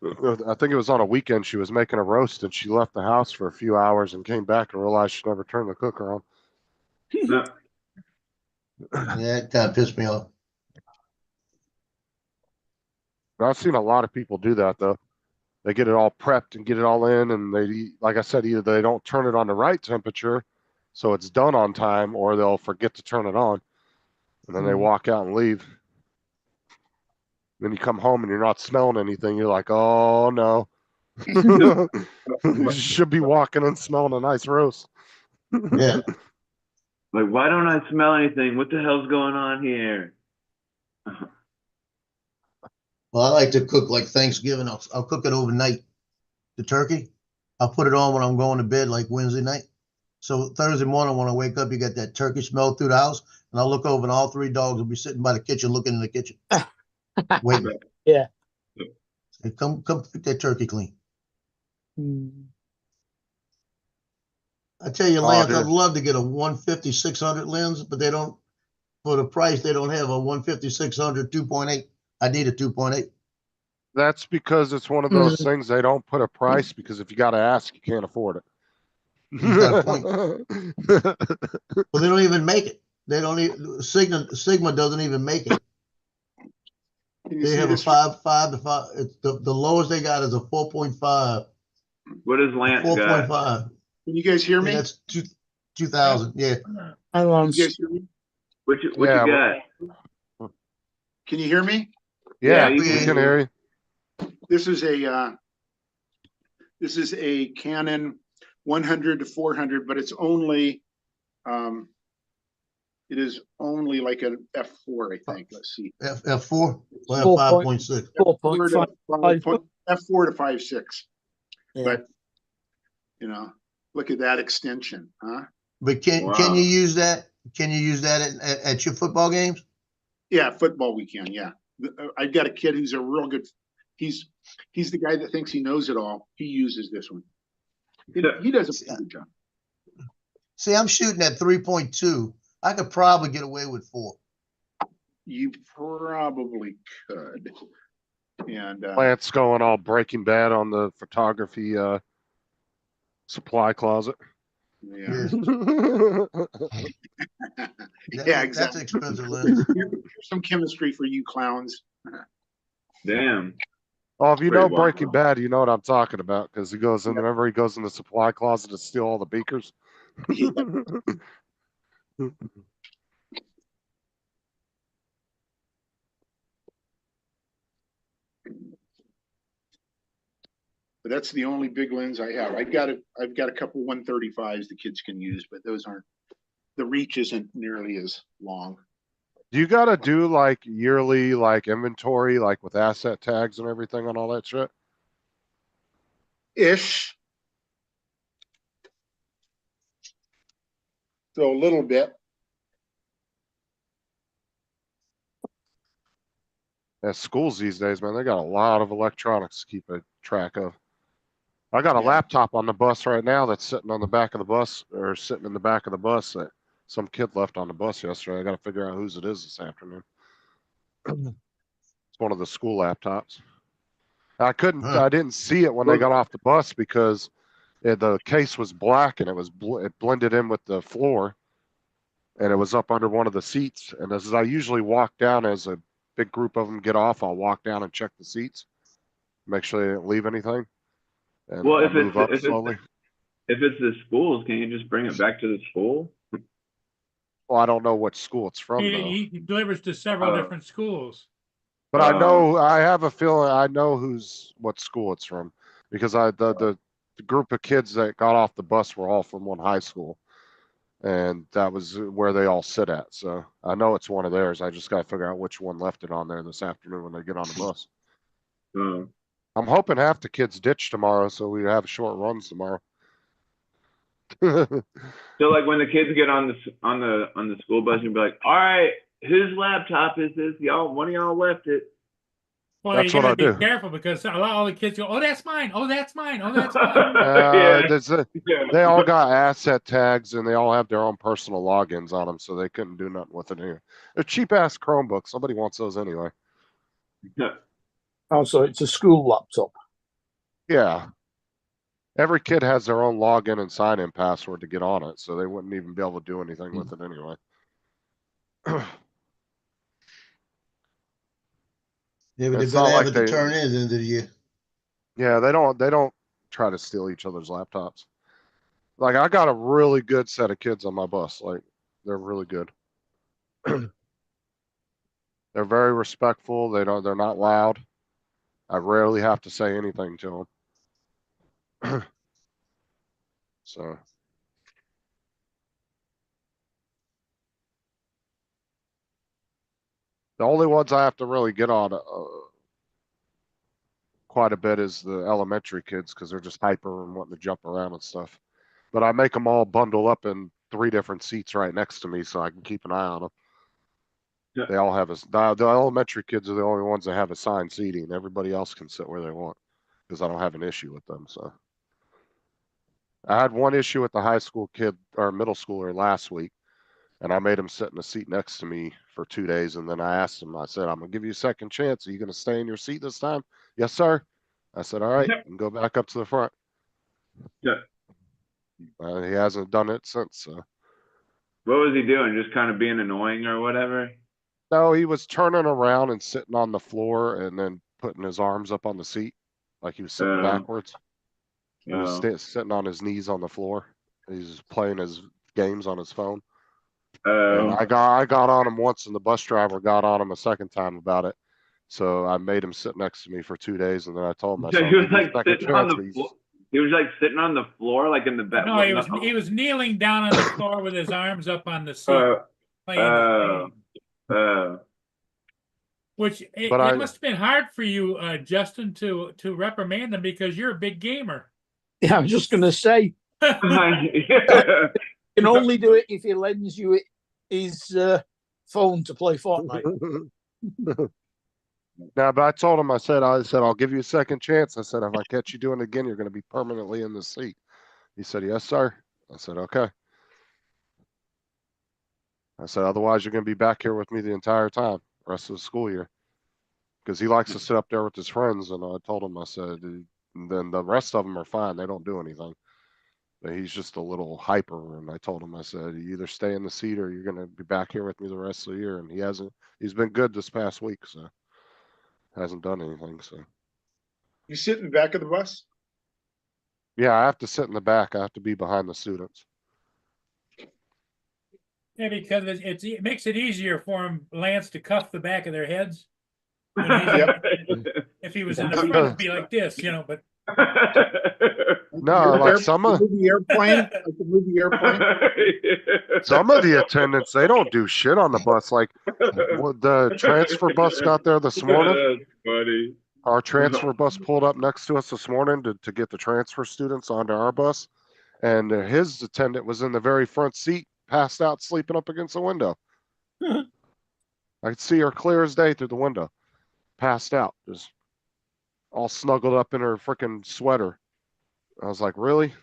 I think it was on a weekend. She was making a roast and she left the house for a few hours and came back and realized she never turned the cooker on. No. Yeah, it kind of pissed me off. I've seen a lot of people do that though. They get it all prepped and get it all in, and they, like I said, either they don't turn it on the right temperature, so it's done on time, or they'll forget to turn it on. And then they Mm. walk out and leave. Then you come home and you're not smelling anything. You're like, oh no. You should be walking and smelling a nice roast. Yeah. Like, why don't I smell anything? What the hell's going on here? Well, I like to cook like Thanksgiving. I'll cook it overnight. The turkey, I'll put it on when I'm going to bed, like Wednesday night. So Thursday morning when I wake up, you got that turkey smell through the house, and I'll look over and all three dogs will be sitting by the kitchen, looking in the kitchen, waiting. Yeah. Say, come get that turkey clean. Mm. I tell you, Oh, Lance, dude. I'd love to get a 150 600 lens, but they don't. For the price, they don't have a 150 600 2.8. I need a 2.8. That's because it's one of those things they don't put a price because if you got to ask, you can't afford it. You got a point. Well, they don't even make it. They don't even Sigma doesn't even make it. Can you They see have a this? 5 to 5. It's the lowest they got is a 4.5. What does Lance got? 4.5. Can you guys hear Yeah, me? that's 2,000. Yeah. Hang on. Can you guys hear me? What you Yeah, got? Can you hear me? Yeah, Yeah, you we can can hear you. This is a Canon 100 to 400, but it's only it is only like an f4, I think. Let's see. F4 or 4. F5.6. 4.5. F4 to 5.6. Yeah. But you know, look at that extension, huh? But can Wow. you use that? Can you use that at your football games? Yeah, football weekend. Yeah, I've got a kid who's a real good. He's the guy that thinks he knows it all. He uses this one. He does a pretty good job. See, I'm shooting at 3.2. I could probably get away with 4. You probably could. And Lance going all Breaking Bad on the photography supply closet. yeah, That's yeah, exactly. expensive lens. Here's some chemistry for you clowns. Damn. Oh, if you Pretty know wild. Breaking Bad, you know what I'm talking about because he goes in. Remember, he goes in the supply closet to steal all the beakers. Yeah. But that's the only big lens I have. I've got a couple 135s the kids can use, but those aren't. The reach isn't nearly as long. Do you got to do like yearly like inventory, like with asset tags and everything on all that shit? Ish. So a little bit. At schools these days, man, they got a lot of electronics to keep a track of. I got a Yeah. laptop on the bus right now that's sitting on the back of the bus or sitting in the back of the bus that some kid left on the bus yesterday. I got to figure out whose it is this afternoon. It's one of the school laptops. I didn't see it when they got off the bus because the case was black and it blended in with the floor and it was up under one of the seats. And as I usually walk down as a big group of them get off, I'll walk down and check the seats, make sure they didn't leave anything. And Well, I if move up it's slowly. if it's the schools, can you just bring it back to the school? Well, I don't know what school it's from though. He delivers to several Oh. different schools. But I have a feeling I know what school it's from because the group of kids that got off the bus were all from one high school, and that was where they all sit at. So I know it's one of theirs. I just got to figure out which one left it on there this afternoon when they get on the bus. Oh. I'm hoping half the kids ditch tomorrow, so we have short runs tomorrow. So like when the kids get on the school bus and be like, all right, whose laptop is this? One of y'all left it. Well, That's you what I gotta do. be careful because a lot of the kids go, "Oh, that's mine. Oh, that's mine. Oh, that's mine." They all got asset tags and they all have their own personal logins on them, so they couldn't do nothing with it here. They're cheap ass Chromebooks. Somebody wants those anyway. Oh, so it's a school laptop. Yeah. Every kid has their own login and sign in password to get on it, so they wouldn't even be able to do anything with it anyway. Yeah, but It's they're not gonna have like it to turn in at the end of the year. Yeah, they don't try to steal each other's laptops. Like I got a really good set of kids on my bus. Like they're really good. They're very respectful. They're not loud. I rarely have to say anything to them. So. The only ones I have to really get on quite a bit is the elementary kids because they're just hyper and wanting to jump around and stuff. But I make them all bundle up in 3 different seats right next to me so I can keep an eye on them. Yeah. They all have the elementary kids are the only ones that have assigned seating. Everybody else can sit where they want because I don't have an issue with them. So I had one issue with the high school kid or middle schooler last week, and I made him sit in a seat next to me for 2 days. And then I asked him, I said, I'm gonna give you a second chance. Are you gonna stay in your seat this time? Yes, sir. I said, all right, Yeah. and go back up to the front. Yeah. He hasn't done it since. So. What was he doing? Just kind of being annoying or whatever? No, he was turning around and sitting on the floor and then putting his arms up on the seat like he was sitting backwards. He was sitting on his knees on the floor. He's playing his games on his phone. And I got on him once, and the bus driver got on him a second time about it. So I made him sit next to me for 2 days, and then I told him, I said, he was like second sitting on chance, the but floor. He was like sitting on the floor, like in the bed. No, he was kneeling down on the floor with his arms up on the seat, playing his game. Which it must have been hard for you, Justin, to reprimand them because you're a big gamer. Yeah, I was just gonna say, you can only do it if he lends you his phone to play Fortnite. No, but I told him, I said, I'll give you a second chance. I said, if I catch you doing it again, you're going to be permanently in the seat. He said, yes, sir. I said, okay. I said, otherwise you're going to be back here with me the entire time, rest of the school year. Because he likes to sit up there with his friends. And I told him, I said, and then the rest of them are fine. They don't do anything. But he's just a little hyper. And I told him, I said, you either stay in the seat or you're going to be back here with me the rest of the year. And he's been good this past week. So hasn't done anything. So You sit in the back of the bus? yeah, I have to sit in the back. I have to be behind the students. Yeah, because it makes it easier for him, Lance, to cuff the back of their heads. If he was in the front, it'd be like this, but no, like some of the airplane, some of the attendants, they don't do shit on the bus. Like the transfer bus got there this morning. That's funny. Our transfer bus pulled up next to us this morning to get the transfer students onto our bus, and his attendant was in the very front seat, passed out, sleeping up against the window. I could see her clear as day through the window, passed out, just all snuggled up in her freaking sweater. I was like, really?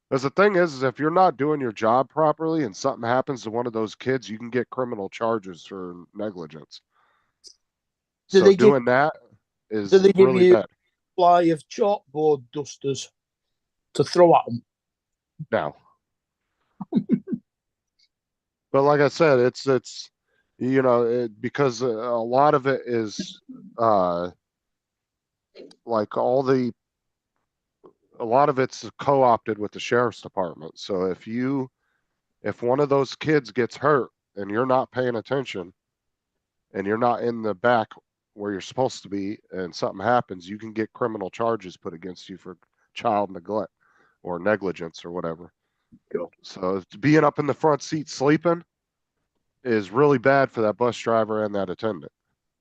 Because the thing is if you're not doing your job properly and something happens to one of those kids, you can get criminal charges for negligence. Do So they doing that is do they give really you bad. Supply of chalkboard dusters to throw at them? No. But like I said, it's because a lot of it is like a lot of it's co-opted with the sheriff's department. So if one of those kids gets hurt and you're not paying attention and you're not in the back where you're supposed to be and something happens, you can get criminal charges put against you for child neglect or negligence or whatever. Cool. So being up in the front seat sleeping is really bad for that bus driver and that attendant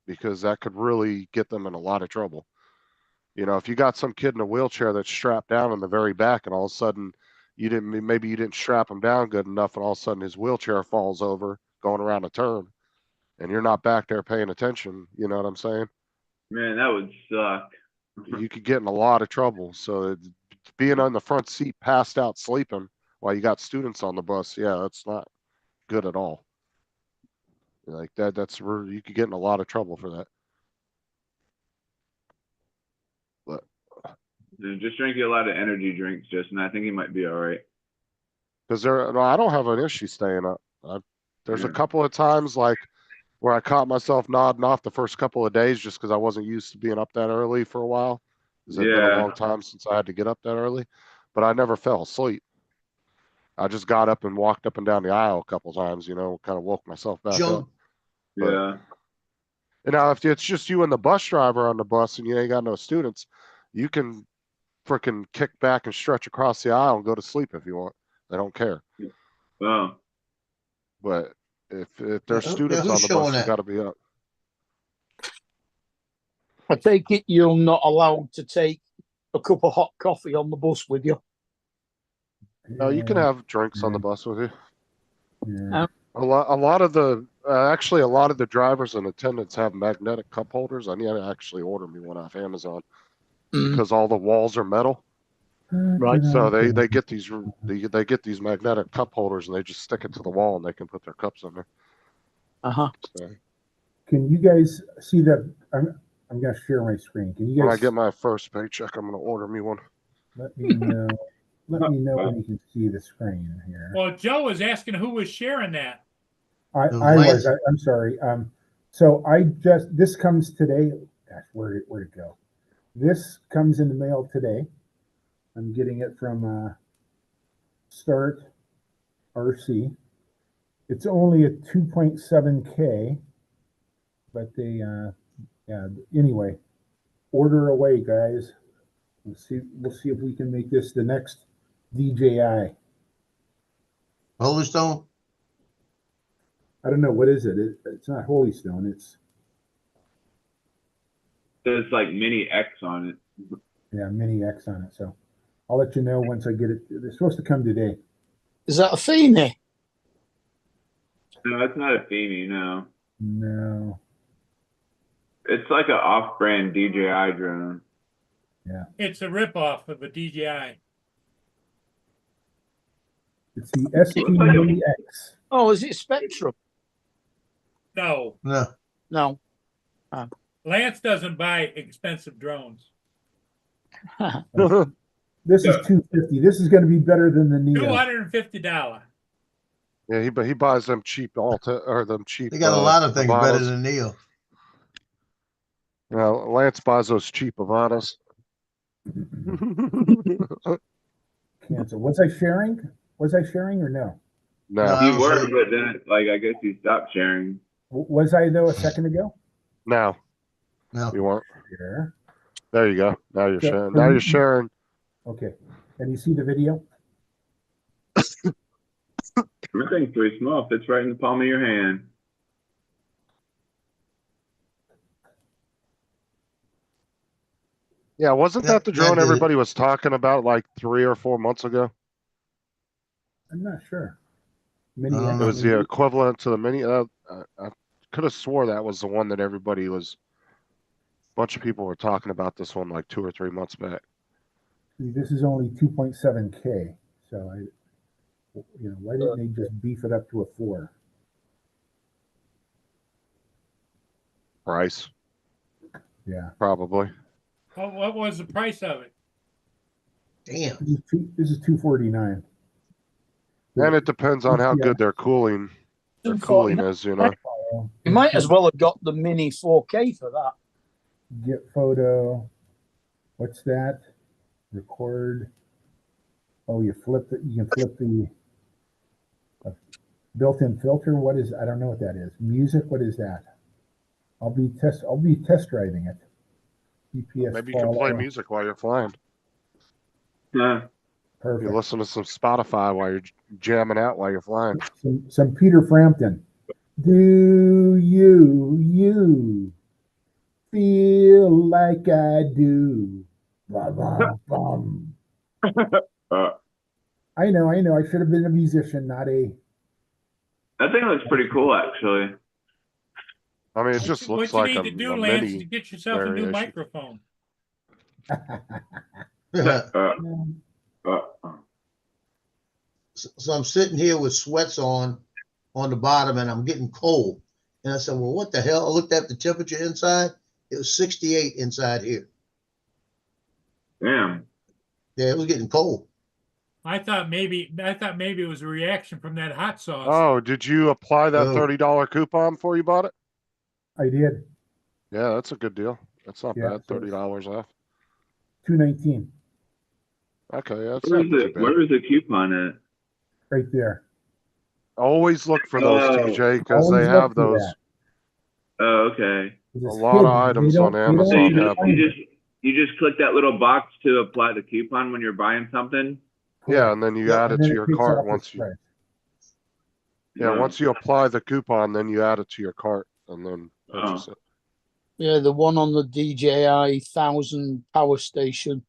because that could really get them in a lot of trouble. If you got some kid in a wheelchair that's strapped down in the very back and all of a sudden maybe you didn't strap him down good enough and all of a sudden his wheelchair falls over going around a turn and you're not back there paying attention, you know what I'm saying? Man, that would suck. You could get in a lot of trouble. So being on the front seat passed out sleeping while you got students on the bus, yeah, that's not good at all. Like that's where you could get in a lot of trouble for that. But just drink a lot of energy drinks, Justin. I think he might be all right. because I don't have an issue staying up. There's a couple of times like where I caught myself nodding off the first couple of days just because I wasn't used to being up that early for a while. It's been a long time since I had to get up that early, but I never fell asleep. I just got up and walked up and down the aisle a couple times, kind of woke myself back up. Jump. Yeah. And now if it's just you and the bus driver on the bus and you ain't got no students, you can freaking kick back and stretch across the aisle and go to sleep if you want. They don't care. Oh. But if there's Who's students on the showing bus, you that? got to be up. I take it you're not allowed to take a cup of hot coffee on the bus with you. No, you can have drinks on the bus with you. Yeah. A lot of the drivers and attendants have magnetic cup holders. I need to actually order me one off Amazon because all the walls are metal. Right. So they get these magnetic cup holders and they just stick it to the wall and they can put their cups in there. Uh-huh. So Can you guys see that? I'm going to share my screen. Can you when I guys get my first paycheck, I'm going to order me one. let me know? Let me know when you can see the screen here. Well, Joe was asking who was sharing that. I'm sorry. So this comes today. Gosh, where'd it go? This comes in the mail today. I'm getting it from Start RC. It's only a 2.7K, but they, anyway, order away, guys. We'll see if we can make this the next DJI. Holy Stone? I don't know, what is it? It's not Holy Stone. There's like mini X on it. Yeah, mini X on it. So I'll let you know once I get it. They're supposed to come today. Is that a Feeney? No, it's not a Feeney, no. No. It's like an off-brand DJI drone. Yeah. It's a ripoff of a DJI. It's the ST Mini X. Oh, is it Spectrum? No, No. No. Lance doesn't buy expensive drones. This is $250. This is going to be better than the Neo. $250. Yeah, he buys them cheap them cheap. They got a lot of things Avanas. better than Neo. Lance buys those cheap Avanas. Cancel. Was I sharing? Or no? No. You were, but then, I guess you stopped sharing. Was I though a second ago? No. No. You weren't. Sure. There you go. Now you're So- sharing. Now you're sharing. Okay. Can you see the video? Everything's pretty small. Fits right in the palm of your hand. Yeah, wasn't that the That drone did it. everybody was talking about like 3 or 4 months ago? I'm not sure. Mini I don't It know. was the equivalent to the mini. I could have swore that was the one that everybody was. A bunch of people were talking about this one like 2 or 3 months back. See, this is only 2.7K. So why didn't they just beef it up to a 4? Price, Yeah. probably. What was the price of it? Damn. This is 249. And it depends on how Yeah. good their cooling is, You might as well have got the mini 4K for that. Get photo. What's that? Record. Oh, you flip it. You can flip the built-in filter. What is? I don't know what that is. Music. What is that? I'll be test driving it. GPS. Maybe you can play follow. music while you're flying. Huh. Perfect. You listen to some Spotify while you're jamming out while you're flying. Some Peter Frampton. Do you feel like I do? Blah, blah, bum. I know. I should have been a musician, not a. That thing looks pretty cool, actually. I mean, it just looks What like you a, need to do, a Lance, is mini. get yourself a new variation. microphone. So I'm sitting here with sweats on the bottom, and I'm getting cold. And I said, well, what the hell? I looked at the temperature inside. It was 68 inside here. Damn. Yeah, it was getting cold. I thought maybe it was a reaction from that hot sauce. Oh, did you apply that Oh. $30 coupon before you bought it? I did. Yeah, that's a good deal. That's not Yeah, bad. so $30 off. $219. Okay, yeah, that's not too bad. Where is the coupon at? right there. Always look for those, Oh. TJ, because Always they look have for those. that. Oh, okay. It's A lot of hidden. They items don't- on they don't So Amazon want you to have find it. you just click that little box to apply the coupon when you're buying something. Yeah, and then you Yep, add it And then to it your takes cart off the once you. spread. Yeah, once you apply the coupon, then you add it to your cart and then purchase it. Yeah, the one on the DJI 1000 power station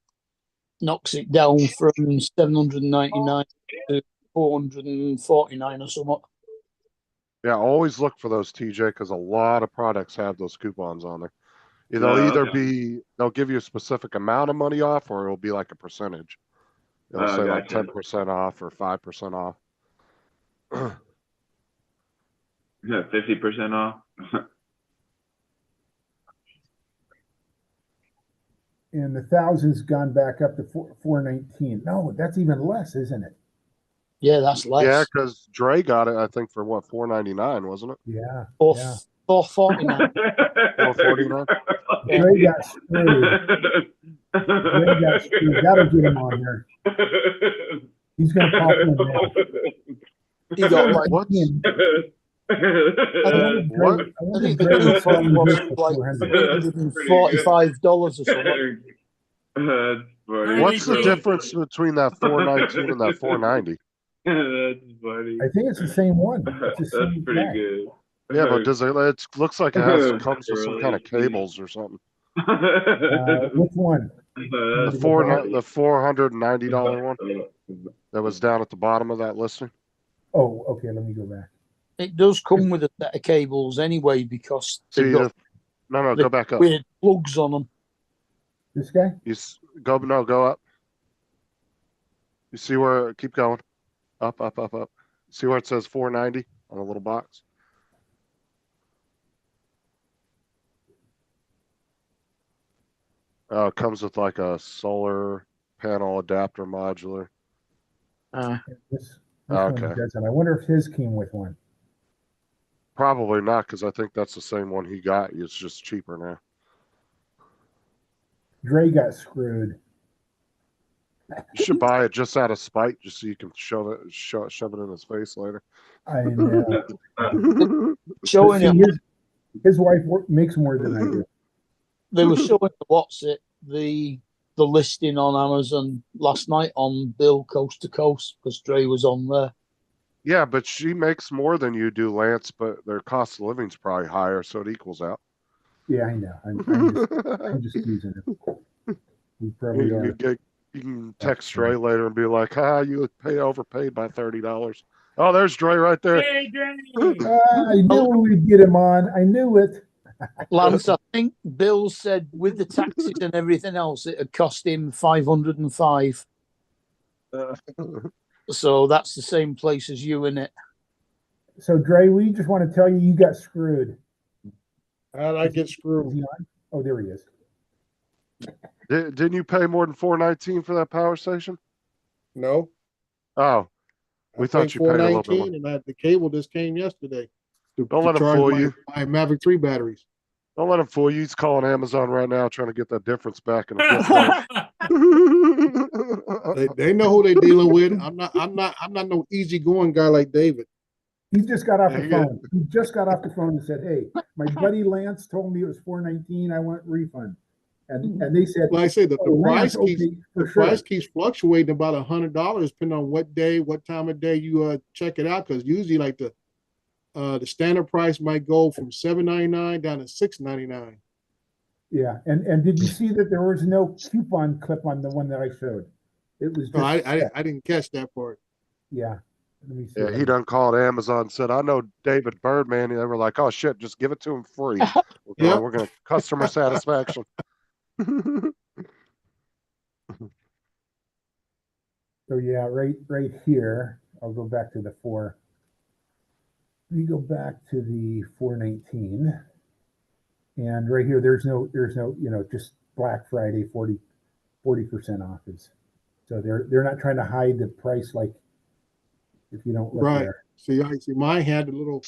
knocks it down from 799 to 449 or something. Yeah, always look for those, TJ, because a lot of products have those coupons on there. They'll Oh, either okay. they'll give you a specific amount of money off, or it'll be like a percentage. It'll Oh, say like gotcha. 10% off or 5% off. 50% off. And the 1000's gone back up to 419. No, that's even less, isn't it? Yeah, that's less. Yeah, because Dre got it, I think, for what, $4.99, wasn't it? Yeah. Or yeah. 449. 449. Dre got screwed. Dre got screwed. Gotta get him on here. He's gonna pop in now. He got like, What's I what? I think the coupon was like $345 or something. That's funny. What's the difference between that 419 and that 490? That's funny. I think it's the same one. It's the That's same pretty guy. good. Yeah, but does it? It looks like it comes with some kind of cables or something. Which one? The That's $490 one that was down at the bottom of that listing. Oh, okay. Let me go back. It does come with a set of cables anyway because See, they've got no, go back up. weird plugs on them. This guy? Go up. You see where? Keep going. Up. See where it says 490 on a little box? It comes with like a solar panel adapter modular. This Okay. one doesn't. I wonder if his came with one. Probably not, because I think that's the same one he got. It's just cheaper now. Dre got screwed. You should buy it just out of spite, just so you can shove it in his face later. I know. Showing See, it, his wife makes more than I do. they were showing the listing on Amazon last night on Bill Coast to Coast because Dre was on there. Yeah, but she makes more than you do, Lance, but their cost of living's probably higher, so it equals out. Yeah, I know. I'm just teasing him. We probably are. You can text Dre later and be like, you overpaid by $30. Oh, there's Dre right there. Hey, Dre. I knew we'd get him on. I knew it. Lance, I think Bill said with the taxes and everything else, it had cost him 505. So that's the same place as you, in it. So, Dre, we just want to tell you got screwed. How'd I get Is screwed? he on? Oh, there he is. Didn't you pay more than $419 for that power station? No. Oh, we I thought you paid a little bit more. $419, and the cable just came yesterday. Don't let him charge fool you. my Maverick 3 batteries. Don't let him fool you. He's calling Amazon right now, trying to get that difference back in the gift They know who they're dealing with. I'm not no easygoing guy like David. He just got off Yeah, the phone. He just got off the phone and said, "Hey, my buddy Lance told me it was $419. I want refund." And they said, Like I said, the Lance, price keeps fluctuating about $100 depending on what day, what time of day you check it out. Because usually, like the standard price might go from $7.99 down to $6.99. Yeah, and did you see that there was no coupon clip on the one that I showed? It was just, No, I didn't catch that part. yeah. Let me see. Yeah, he done called Amazon and said, I know David Birdman. And they were like, oh shit, just give it to him free. Yep. We're going to customer satisfaction. So yeah, right here. I'll go back to the 4. We go back to the 419, and right here, there's no, just Black Friday 40% off is. So they're not trying to hide the price like if you don't look Right. there. See, mine had a little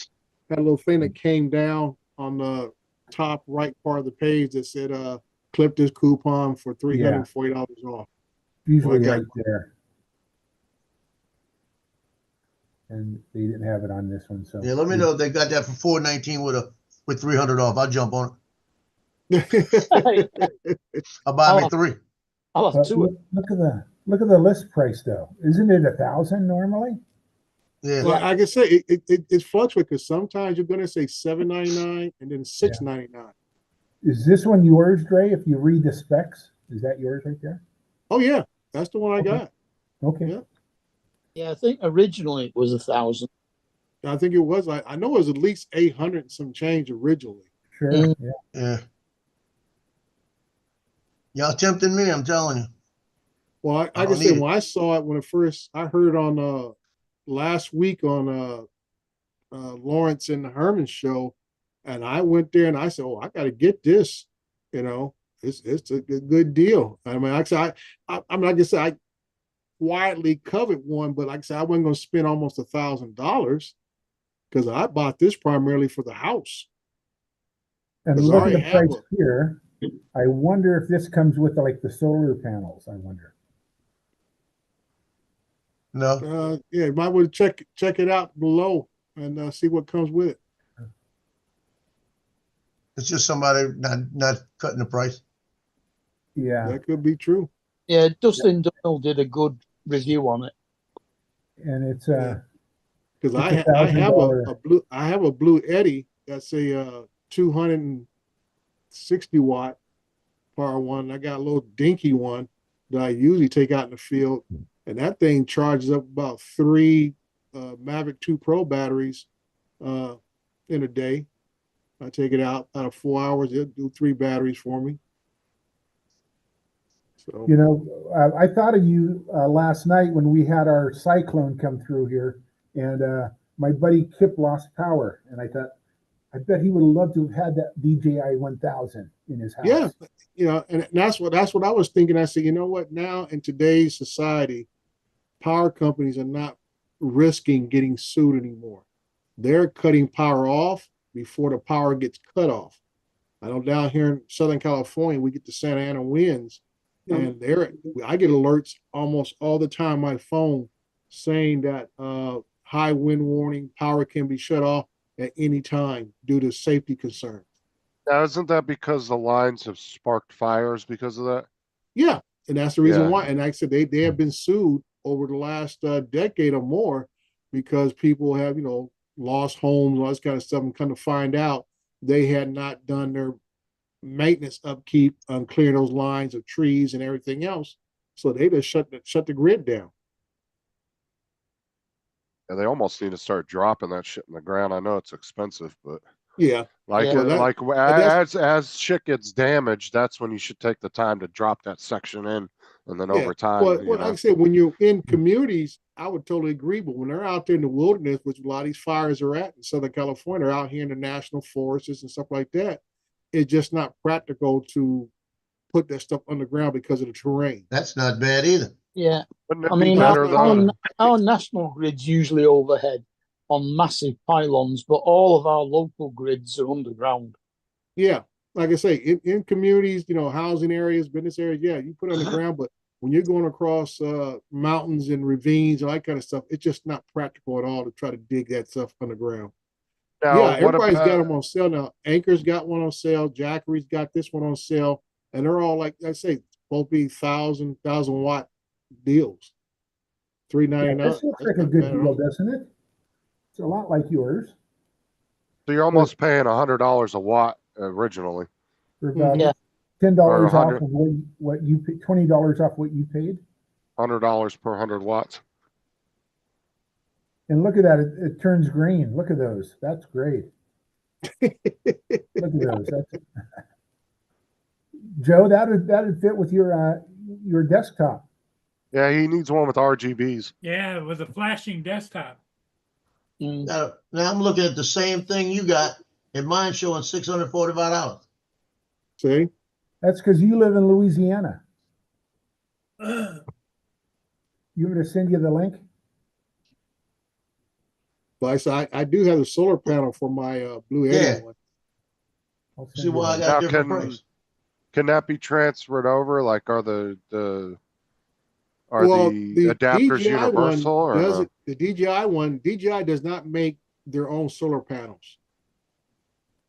thing that came down on the top right part of the page that said, clip this coupon for $340 off. Usually Okay. right there. and they didn't have it on this one. So Yeah, let me know if they got that for $419 with 300 off. I'll jump on it. I'll buy me 3. I'll have 2. Look at the list price though. Isn't it 1,000 normally? Yeah. Well, like I say, it fluctuates because sometimes you're going to say $7.99 and then $6.99. Is this one yours, Dre? If you read the specs, is that yours right there? Oh yeah, that's the one I got. Okay. Yeah. Yeah, I think originally it was 1,000. I think it was. I know it was at least 800 and some change originally. Sure. Yeah. Y'all tempting me, I'm telling you. Well, like I said, when I saw it, I heard it on last week on Lawrence and the Herman show, and I went there and I said, "Oh, I got to get this." You know, it's a good deal. I mean, like I said, I quietly covered one, but like I said, I wasn't going to spend almost $1,000 because I bought this primarily for the house. And look at the price here. I wonder if this comes with like the solar panels. I wonder. No. Yeah, you might want to check it out below and see what comes with it. It's just somebody not cutting the price. Yeah, that could be true. Yeah, Dustin Donald did a good review on it, and it's because I have a Blue Eddy that's a 260 watt power one. I got a little dinky one that I usually take out in the field, and that thing charges up about 3 Mavic 2 Pro batteries in a day. I take it out of 4 hours. It'll do 3 batteries for me. So, you know, I thought of you last night when we had our cyclone come through here, and my buddy Kip lost power, and I thought, I bet he would have loved to have had that DJI 1000 in his house. Yeah, you know, and that's what I was thinking. I said, you know what? Now in today's society, power companies are not risking getting sued anymore. They're cutting power off before the power gets cut off. I know down here in Southern California, we get the Santa Ana winds, and I get alerts almost all the time on my phone saying that high wind warning, power can be shut off at any time due to safety concerns. Now, isn't that because the lines have sparked fires because of that? Yeah, and that's the reason why. And like I said, they have been sued over the last decade or more because people have, you know, lost homes, all this kind of stuff, and come to find out they had not done their maintenance upkeep on clearing those lines of trees and everything else. So they just shut the grid down. Yeah, they almost need to start dropping that shit in the ground. I know it's expensive, but yeah, as shit gets damaged, that's when you should take the time to drop that section in, and then over time. Well, like I said, when you're in communities, I would totally agree. But when they're out there in the wilderness, which a lot of these fires are at in Southern California, they're out here in the national forests and stuff like that, it's just not practical to put that stuff underground because of the terrain. That's not bad either. Yeah, I mean, our national grid's usually overhead on massive pylons, but all of our local grids are underground. Yeah, like I say, in communities, you know, housing areas, business areas, yeah, you put it underground, but when you're going across mountains and ravines, all that kind of stuff, it's just not practical at all to try to dig that stuff underground. Now, yeah, everybody's got them on sale now. Anchor's got one on sale. Jackery's got this one on sale, and they're all, like I say, both be 1,000 watt deals. $399. This looks like a good deal, doesn't it? It's a lot like yours. So you're almost paying $100 a watt originally. For about $10 off of what you paid, $20 off what you paid. $100 per 100 watts. And look at that, it turns green. Look at those. That's great. Look at those. That's Joe, that'd fit with your desktop. Yeah, he needs one with RGBs. Yeah, with a flashing desktop. Now I'm looking at the same thing you got, and mine showing $645. See? That's because you live in Louisiana. You want me to send you the link? But I do have a solar panel for my Blue Eddy one. See why I got different price. Can that be transferred over? Like, are the Are Well, the adapters DJI universal one or does no? it. The DJI does not make their own solar panels.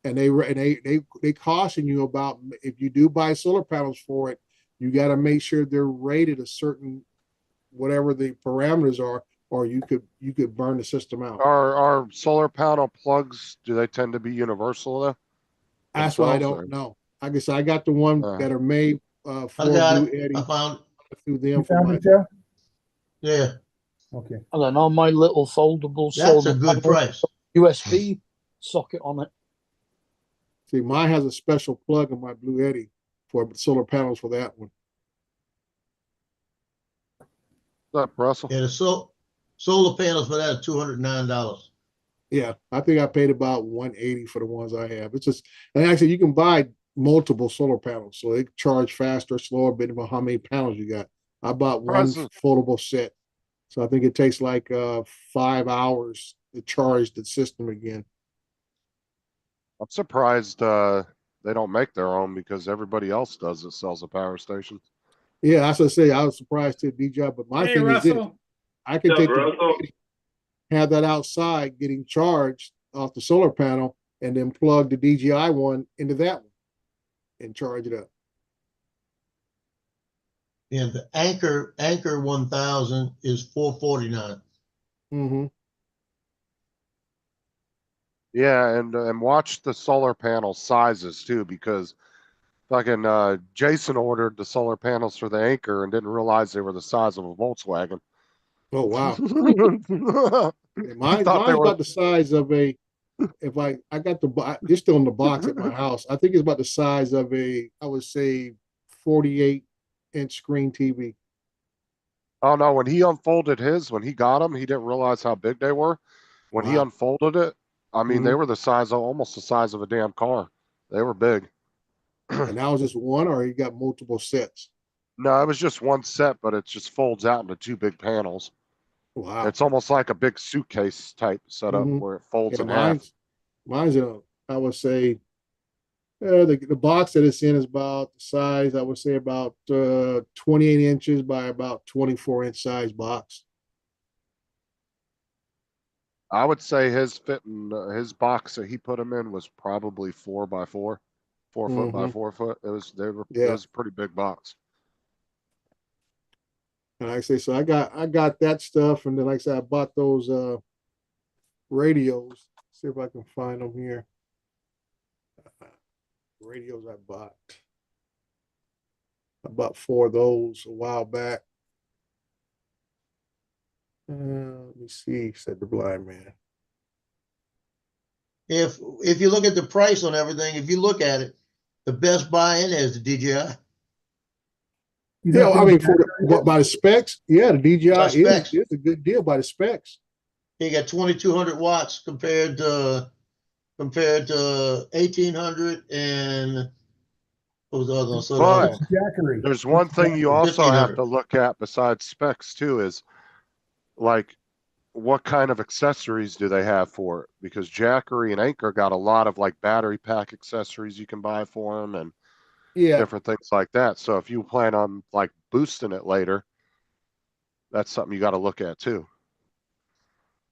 And they caution you about if you do buy solar panels for it, you got to make sure they're rated a certain whatever the parameters are, or you could burn the system out. Are solar panel plugs, do they tend to be universal though? That's why I themselves, don't know. I guess I got the one that are made for I got Blue it. Eddy I found through them You for found my it, Joe? yeah, Okay. I don't know, my little foldable that's solar a good panel, price. USB socket on it. see. Mine has a special plug in my Blue Eddy for solar panels for that one. What's up, Russell? Yeah, the solar panels for that are $209. Yeah, I think I paid about 180 for the ones I have. It's just, and actually you can buy multiple solar panels, so they charge faster, slower, depending on how many panels you got. I bought one Present. foldable set, so I think it takes like 5 hours to charge the system again. I'm surprised they don't make their own because everybody else does that sells a power station. Yeah, that's what I say. I was surprised too, DJ. But my Hey, thing is this: Russell. I can What's up, take the Russell? have that outside getting charged off the solar panel, and then plug the DJI one into that one and charge it up. Yeah, the Anchor 1000 is $449. Mm-hmm. Yeah, and watch the solar panel sizes too, because fucking Jason ordered the solar panels for the Anchor and didn't realize they were the size of a Volkswagen. Oh wow! He Mine's thought they were about the size of a. If I got the they're still in the box at my house. I think it's about the size of a, I would say, 48-inch screen TV. Oh no, when he unfolded his, when he got them, he didn't realize how big they were. When he Wow. unfolded it, I mean, they Mhm. were the size of almost the size of a damn car. They were big. And that was just one, or you got multiple sets. No, it was just one set, but it just folds out into two big panels. Wow. It's almost like a big suitcase type setup Mhm. where it folds Yeah, in half. mine's I would say, the box that it's in is about the size, I would say about 28 inches by about 24-inch size box. I would say his fitting his box that he put them in was probably 4x4, 4 foot by Mhm. 4 foot. It Yeah. was a pretty big box. And like I say, so I got that stuff, and then like I said, I bought those radios. See if I can find them here. Radios I bought. I bought 4 of those a while back. Let me see, said the blind man. If you look at the price on everything, if you look at it, the best buy in there is the DJI. You Yeah, got I the mean, by the specs, yeah, the DJI By is specs. a good deal by the specs. You got 2,200 watts compared to 1,800 and what was the other one? So the other But one. Jackery. there's one thing you also have 1,500. to look at besides specs too is like what kind of accessories do they have for it? Because Jackery and Anchor got a lot of like battery pack accessories you can buy for them and Yeah, different things like that. So if you plan on like boosting it later, that's something you got to look at too.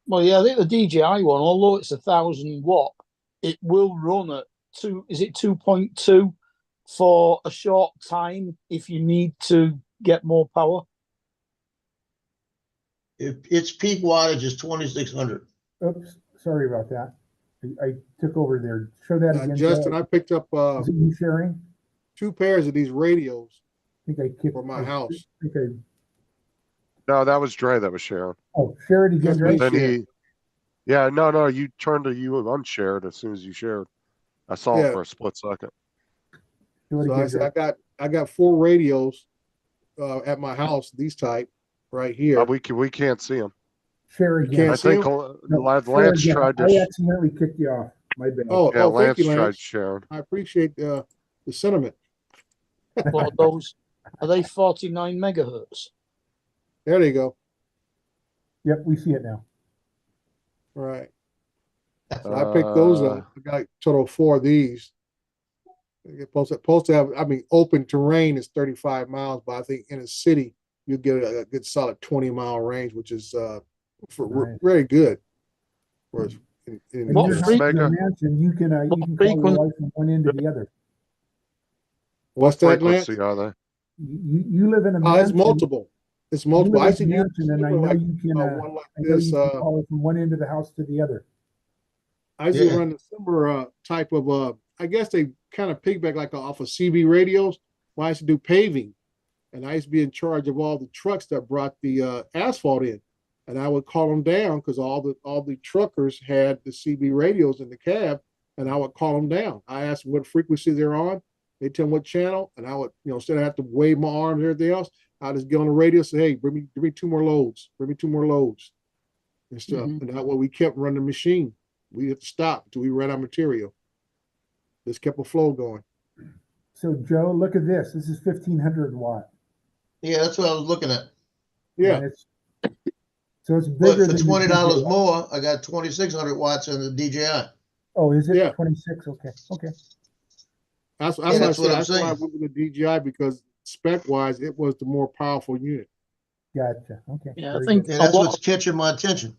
Well, yeah, I think the DJI one, although it's 1,000 watt, it will run at 2.2 for a short time if you need to get more power. Its peak wattage is 2,600. Oops, sorry about that. I took over there. Show that again. Justin, Joe. I picked up Is it you sharing? 2 pairs of these radios I think I kicked for my house. I think I, No, that was Dre that was sharing. oh, share it again, Yes, Dre. please. Then Share. no, you turned to you unshared as soon as you shared. I saw Yeah. it for a split second. Do it So again, I said Dre. I got 4 radios at my house, these type right here. We can't see him. Share You again. can't I see think him? No, Lance share again. tried to. I accidentally kicked you off. My bad. Oh, Yeah, thank Lance you, tried Lance. sharing. I appreciate the sentiment. What are those? Are they 49 megahertz? There they go. Yep, we see it now. All right. So I picked those up. I got a total of 4 of these. You're supposed to have, I mean, open terrain is 35 miles, but I think in a city you'll get a good solid 20-mile range, which is Nice. very good. For And What your Yes, house is Mega. a mansion, you can call your frequency- wife from one end to the other. what's that, Lance? Frequency are they? You live in a It's mansion. multiple. It's You multiple. I live see in a you mansion, and I know like, you can. one like I know this. you can call her from one end of the house to the other. I used to Yeah. run a similar type of I guess they kind of piggyback like off of CB radios. When I used to do paving, and I used to be in charge of all the trucks that brought the asphalt in, and I would call them down because all the truckers had the CB radios in the cab, and I would call them down. I asked them what frequency they're on. They tell me what channel, and I would, instead of have to wave my arms and everything else, I just get on the radio and say, "Hey, bring me 2 more loads. Bring me 2 more loads," and stuff. Mhm. And that way we kept running the machine. We had to stop until we ran out of material. Just kept a flow going. So Joe, look at this. This is 1500 watt. Yeah, that's what I was looking at. Yeah. And so it's But bigger for than $20 the DJI. more, I got 2600 watts in the DJI. Oh, is it Yeah. 26? Okay. Okay. That's Yeah, what I that's said. what I'm That's why I saying. went with the DJI because spec wise, it was the more powerful unit. Gotcha. Okay. Yeah, I Very think good. And a that's lot, what's catching my attention.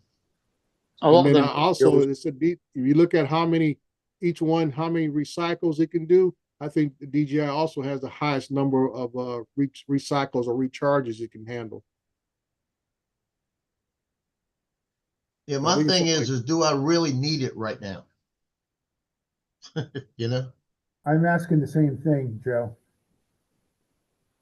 a lot And of then them also, videos- it's if you look at how many recycles it can do, I think the DJI also has the highest number of recycles or recharges it can handle. Yeah, I my think it's thing something is do I really need it right now? You know? I'm asking the same thing, Joe.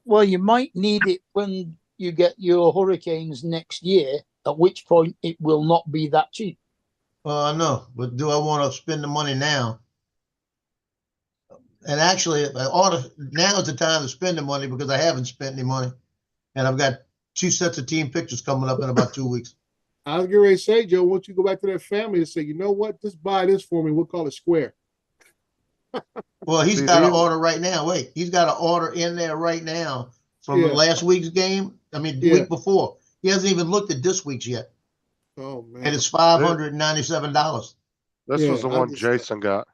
well, you might need it when you get your hurricanes next year, at which point it will not be that cheap. Well, I know, but do I want to spend the money now? And actually, I ought to, now is the time to spend the money because I haven't spent any money. And I've got 2 sets of team pictures coming up in about 2 weeks. I was getting ready to say, Joe, once you go back to that family and say, you know what, just buy this for me. We'll call it square. Well, he's See, got an these- order right now. Wait, he's got an order in there right now from Yeah. last week's game. I mean, the Yeah. week before. He hasn't even looked at this week's yet. Oh man. And it's $597. This Yeah, was the I one just- Jason got.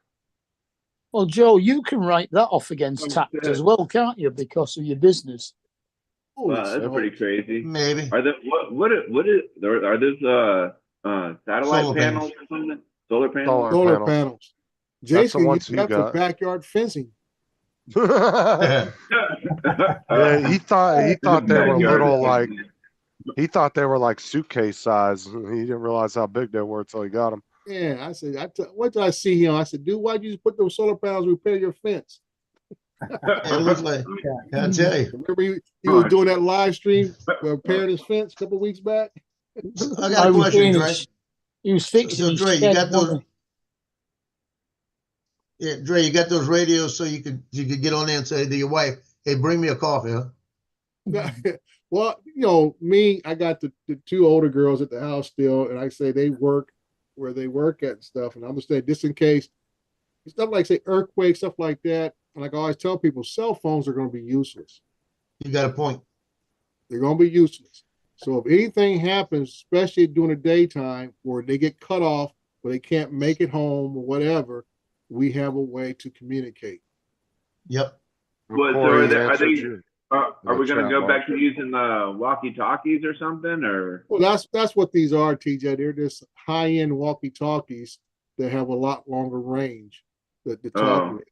Well, Joe, you can write that off against Oh, tax shit. as well, can't you? Because of your business. Holy Wow, that's smokes. pretty crazy. Maybe. Are there what is are those satellite Solar panels or something? Solar panels? Solar Solar panels. panels. That's the Jason ones used he that for got. backyard fencing. Yeah, he thought they were little, like, he thought they were like suitcase size. He didn't realize how big they were until he got them. Yeah, I said, what did I see him? I said, dude, why'd you just put those solar panels to repair your fence? It looks like, I tell you. Remember he was doing that live stream repairing his fence a couple weeks back? I got a question, Dre. He was fixing So, his Dre, you shed, got those- wasn't Yeah, Dre, you got those radios so you could get on there and say to your wife, hey, bring me a coffee, huh? Well, me, I got the 2 older girls at the house still, and I say they work where they work at and stuff. And I'm gonna say just in case stuff like say earthquakes, stuff like that. And like I always tell people, cell phones are gonna be useless. You got a point. They're gonna be useless. So if anything happens, especially during the daytime, where they get cut off, where they can't make it home or whatever, we have a way to communicate. Yep. Well, so Corey are they answered you. are we going to chat go box. back to using the walkie-talkies or something, or? Well, that's what these are, TJ. They're just high-end walkie-talkies that have a lot longer range to talk Oh. with.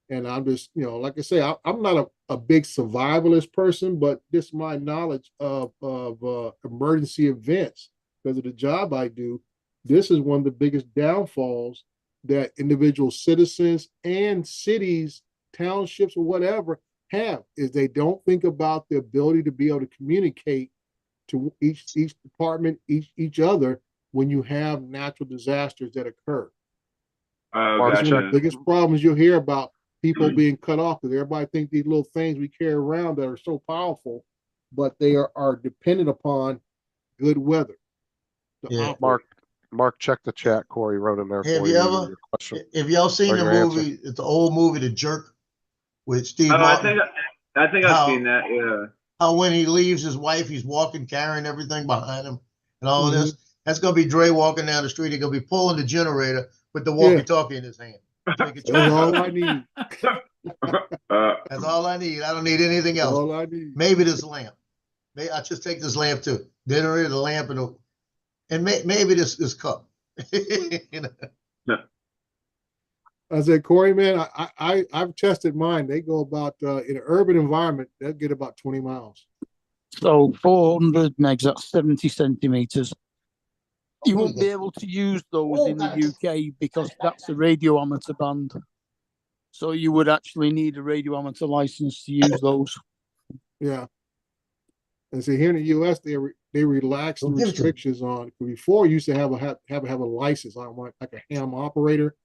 And I'm just, like I say, I'm not a big survivalist person, but just my knowledge of emergency events because of the job I do. This is one of the biggest downfalls that individual citizens and cities, townships, or whatever have is they don't think about the ability to be able to communicate to each department, each other when you have natural disasters that occur. Oh, That's one of gotcha. the biggest problems you'll hear about people being cut off because everybody thinks these little things we carry around that are so powerful, but they are dependent upon good weather. to Yeah. operate. Mark, check the chat. Corey wrote in there Have for you you. ever- your question. If y'all seen Or the your answer. movie, it's the old movie, The Jerk, with Steve Oh, Martin. I think How- I've seen that. Yeah. How when he leaves his wife, he's walking, carrying everything behind him and all of Mm-hmm. this. That's gonna be Dre walking down the street. He's gonna be pulling the generator with the walkie-talkie in his hand. So he can That's charge all it. I need. Uh, That's all I need. I don't need anything That's else. all I need. Maybe this lamp. Maybe I'll just take this lamp too. Dinner, the lamp, and maybe this cup. You know? I said, Corey, man, I've tested mine. They go about in an urban environment, they'll get about 20 miles. So 400 megs, that's 70 centimeters. You won't be able to use those in the UK because that's a radio amateur band. So you would actually need a radio amateur license to use those. Yeah. And see, here in the US, they relaxed the restrictions on. Before, you used to have a license on one, like a ham operator.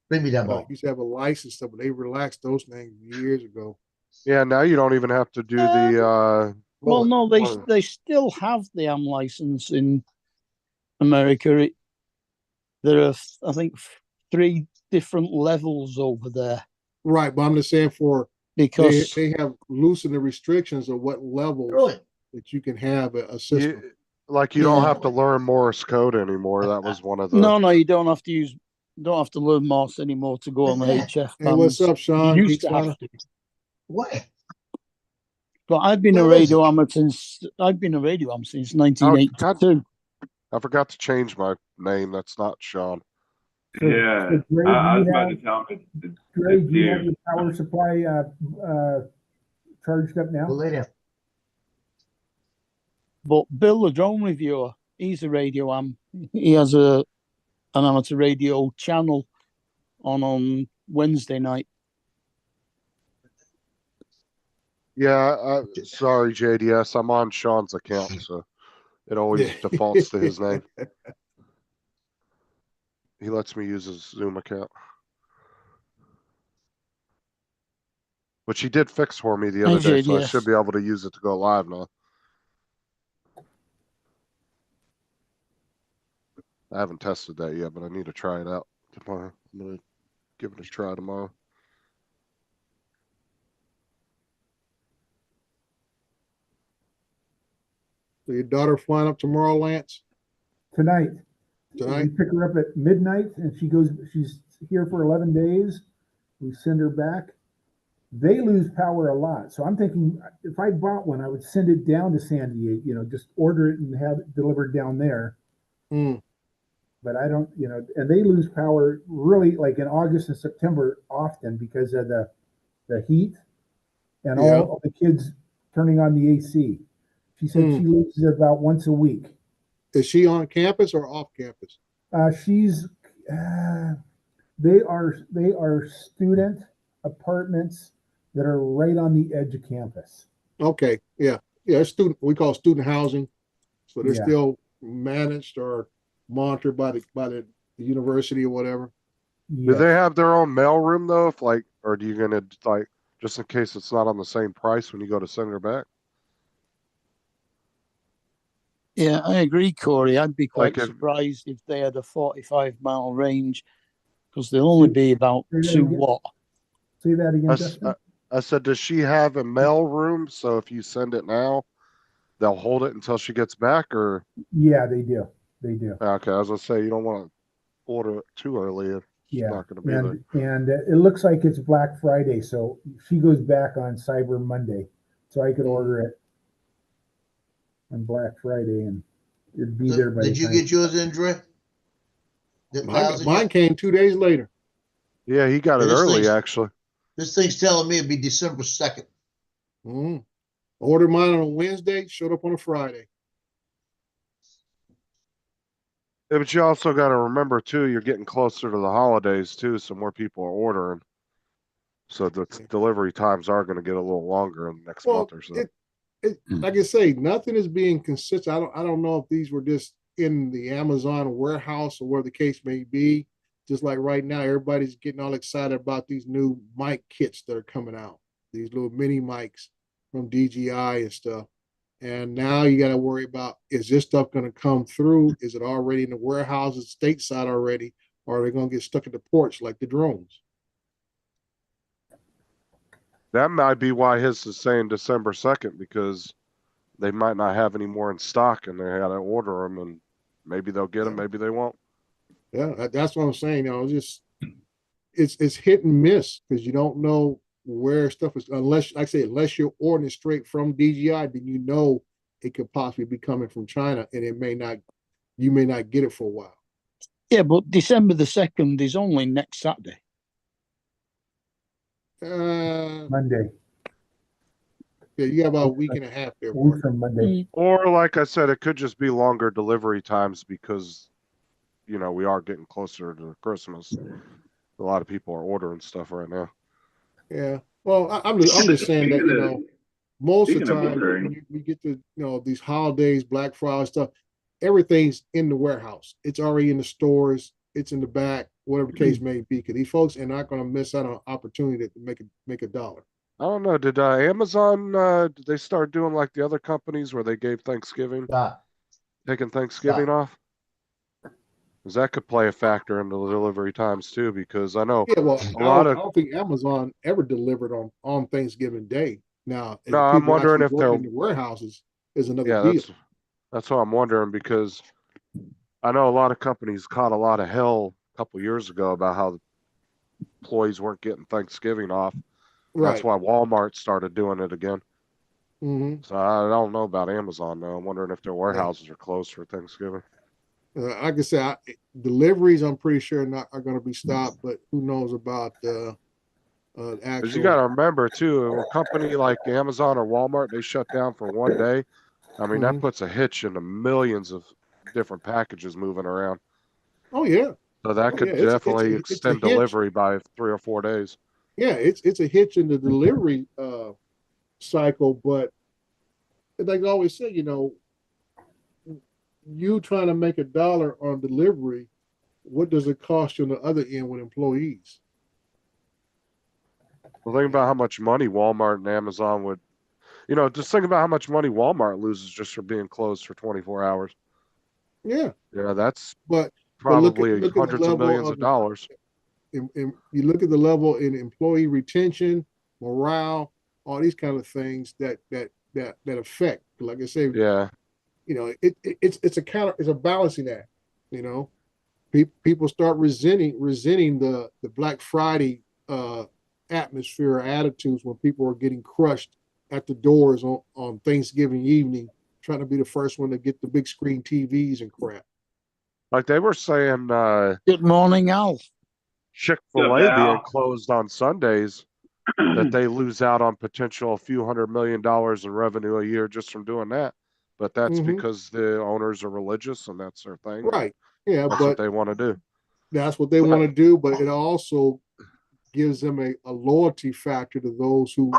Bring me that ball. Used to have a license, but they relaxed those things years ago. Yeah, now you don't even have to do the. Well, no, they still have the AM license in America. There are, I think, 3 different levels over there. Right, but I'm just saying because they have loosened the restrictions of what levels that you can have a system. You don't have to learn Morse code anymore. That was one of the. No, you don't have to learn Morse anymore to go on the HF bands. Hey, what's up, Sean? You used to have to. What? But I've been a radio amateur since 1982. I forgot to change my name. That's not Sean. Yeah, So Gray, I was about to tell him. Gray, do you have your power supply charged up now? Go lay down. But Bill, the drone reviewer, he's a radio am. He has an amateur radio channel on Wednesday night. Yeah, sorry, JDS. I'm on Sean's account, so it always defaults to his name. He lets me use his Zoom account. Which he did fix for me the other day, so I should be able to use it to go live now. I haven't tested that yet, but I need to try it out tomorrow. I'm going to give it a try tomorrow. So your daughter flying up tomorrow, Lance? Tonight. Tonight? We pick her up at midnight and she's here for 11 days. We send her back. They lose power a lot. So I'm thinking if I bought one, I would send it down to San Diego, just order it and have it delivered down there. But I don't, and they lose power really like in August and September often because of the heat and all of the kids turning on the AC. She said she loses it about once a week. Is she on campus or off campus? They are student apartments that are right on the edge of campus. Okay, yeah, we call student housing, so they're still managed or monitored by the university or whatever. Do they have their own mail room though? Or are you gonna just in case it's not on the same price when you go to send her back? Yeah, I agree, Corey. I'd be quite surprised if they had a 45-mile range because they'll only be about 2 watt. Say that again, Justin. I said, does she have a mail room? So if you send it now, they'll hold it until she gets back, or? Yeah, they do. They do. Okay, I was gonna say you don't want to order it too early. She's not going to be there. And it looks like it's Black Friday, so she goes back on Cyber Monday, so I could order it on Black Friday and it'd be there by Did you get yours in, Dre? Mine came 2 days later. Yeah, he got it early, actually. This thing's telling me it'd be December 2nd. Ordered mine on a Wednesday, showed up on a Friday. Yeah, but you also got to remember too, you're getting closer to the holidays too, so more people are ordering. So the delivery times are going to get a little longer in the next month or so. Like I say, nothing is being consistent. I don't know if these were just in the Amazon warehouse or where the case may be. Just like right now, everybody's getting all excited about these new mic kits that are coming out. These little mini mics from DJI and stuff. And now you got to worry about, is this stuff going to come through? Is it already in the warehouses stateside already? Or are they going to get stuck at the ports like the drones? That might be why his is saying December 2nd, because they might not have any more in stock and they got to order them, and maybe they'll get them, maybe they won't. Yeah, that's what I'm saying. It's hit and miss because you don't know where stuff is, unless you're ordering straight from DJI, then you know it could possibly be coming from China, and you may not get it for a while. Yeah, but December the 2nd is only next Saturday. Monday. Yeah, you got about a week and a half there. A week from Monday. Or like I said, it could just be longer delivery times because, you know, we are getting closer to Christmas. A lot of people are ordering stuff right now. Yeah. Well, I'm just saying that, you know, most of the speaking of time ordering. we get to, you know, these holidays, Black Friday stuff, everything's in the warehouse. It's already in the stores. It's in the back, whatever the case may be. Because these folks are not going to miss out on an opportunity to make a dollar. I don't know. Did Amazon, did they start doing like the other companies where they gave Thanksgiving, taking Thanksgiving off? Because that could play a factor in the delivery times too, because I know Yeah, well, I I don't think Amazon ever delivered on Thanksgiving Day. Now, if No, I'm people wondering actually if they're, work in the warehouses is another yeah, deal. that's what I'm wondering, because I know a lot of companies caught a lot of hell a couple years ago about how employees weren't getting Thanksgiving off. That's Right. why Walmart started doing it again. Mm-hmm. So I don't know about Amazon though. I'm wondering if their warehouses are closed for Thanksgiving. Like I said, deliveries I'm pretty sure are going to be stopped, but who knows about Because actual. you got to remember too, a company like Amazon or Walmart, they shut down for one day. I mean, that puts a hitch into millions of different packages moving around. Oh yeah. So that could definitely extend delivery by 3 or 4 days. Yeah, it's a hitch in the delivery cycle, but like I always say, you know, you trying to make a dollar on delivery, what does it cost you on the other end with employees? Well, think about how much money Walmart and Amazon would, you know, just think about how much money Walmart loses just for being closed for 24 hours. Yeah. Yeah, that's probably look hundreds of millions of dollars. And you look at the level in employee retention, morale, all these kind of things that affect. Like I say, yeah, you know, it's a balancing act. You know, people start resenting the Black Friday atmosphere or attitudes when people are getting crushed at the doors on Thanksgiving evening, trying to be the first one to get the big screen TVs and crap. Like they were saying, good morning, Al. Chick-fil-A being closed on Sundays, that they lose out on potential few $100 million in revenue a year just from doing that. But that's because the owners are religious and that's their thing. Right. Yeah, that's what they want to do. That's what they want to do, but it also gives them a loyalty factor to those who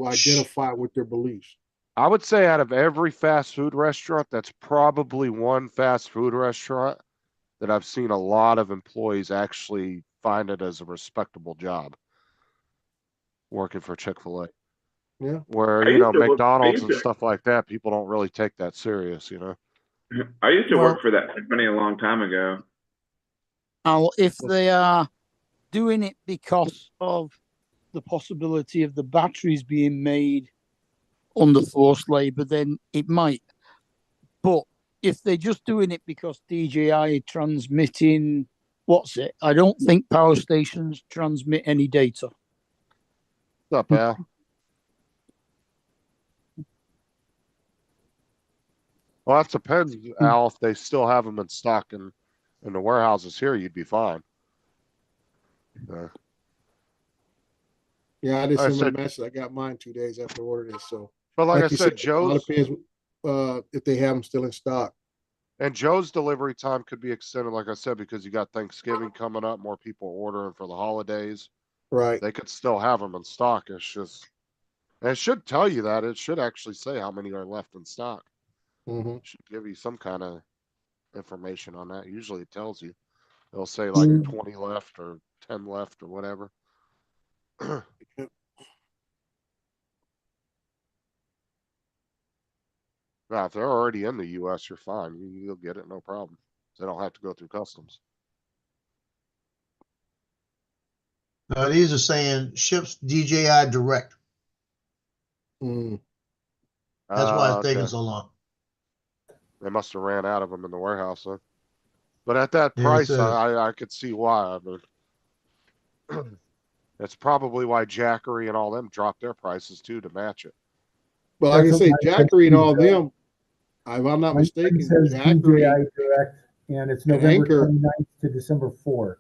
identify with their beliefs. I would say out of every fast food restaurant, that's probably one fast food restaurant that I've seen a lot of employees actually find it as a respectable job, working for Chick-fil-A. Yeah. Where, you know, McDonald's and stuff like that, people don't really take that serious, you know. I used to work for that company a long time ago. If they are doing it because of the possibility of the batteries being made under forced labor, then it might. But if they're just doing it because DJI are transmitting, I don't think power stations transmit any data. What's up, Al? Well, that depends, Al. If they still have them in stock in the warehouses here, you'd be fine. Yeah, I just sent a message. I got mine 2 days after ordering it. So, but like I said, Joe's depends if they have them still in stock. And Joe's delivery time could be extended, like I said, because you got Thanksgiving coming up, more people ordering for the holidays. Right. They could still have them in stock. It's just, and it should tell you that. It should actually say how many are left in stock. Mm-hmm. It should give you some kind of information on that. Usually it tells you. It'll say like 20 left or 10 left or whatever. Now, if they're already in the U.S., you're fine. You'll get it, no problem. They don't have to go through customs. These are saying ships DJI direct. Mm. That's why it's taking so long. They must have ran out of them in the warehouse, huh? But at that price, I could see why. I mean, that's probably why Jackery and all them dropped their prices too to match it. Well, like I say, Jackery and all them, If I'm not Mine mistaken, says Jackery DJI Direct, and it's and November Anchor. 29th to December 4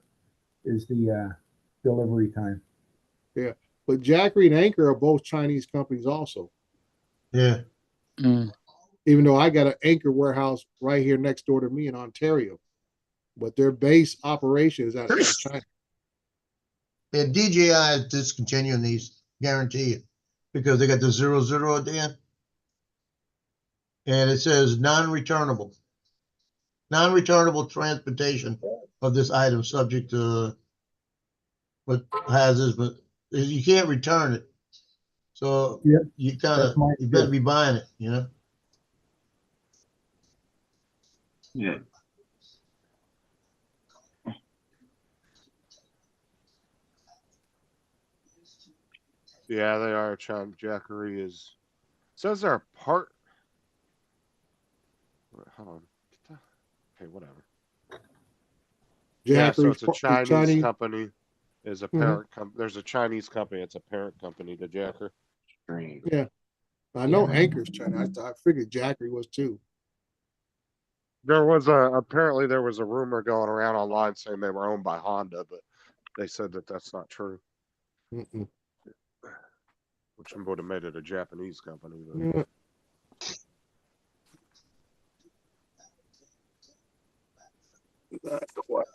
is the delivery time. Yeah, but Jackery and Anchor are both Chinese companies also. Yeah. Even though I got an Anchor warehouse right here next door to me in Ontario, but their base operation is out of China. Yeah, DJI is discontinuing these, guarantee you, because they got the 00 at the end. And it says non-returnable transportation of this item subject to what hazards, but you can't return it. So Yep, you that's better be buying it, you know? Yeah. Yeah, they are. Jackery is. Says they're a part. Hold on. Okay, whatever. Yeah, so it's a Chinese company. Is a parent company. There's a Chinese company. It's a parent company to Jacker. Yeah, I know Anchor's China. I figured Jackery was too. There was apparently there was a rumor going around online saying they were owned by Honda, but they said that that's not true. Mm-mm. Which would have made it a Japanese company. Yeah. What?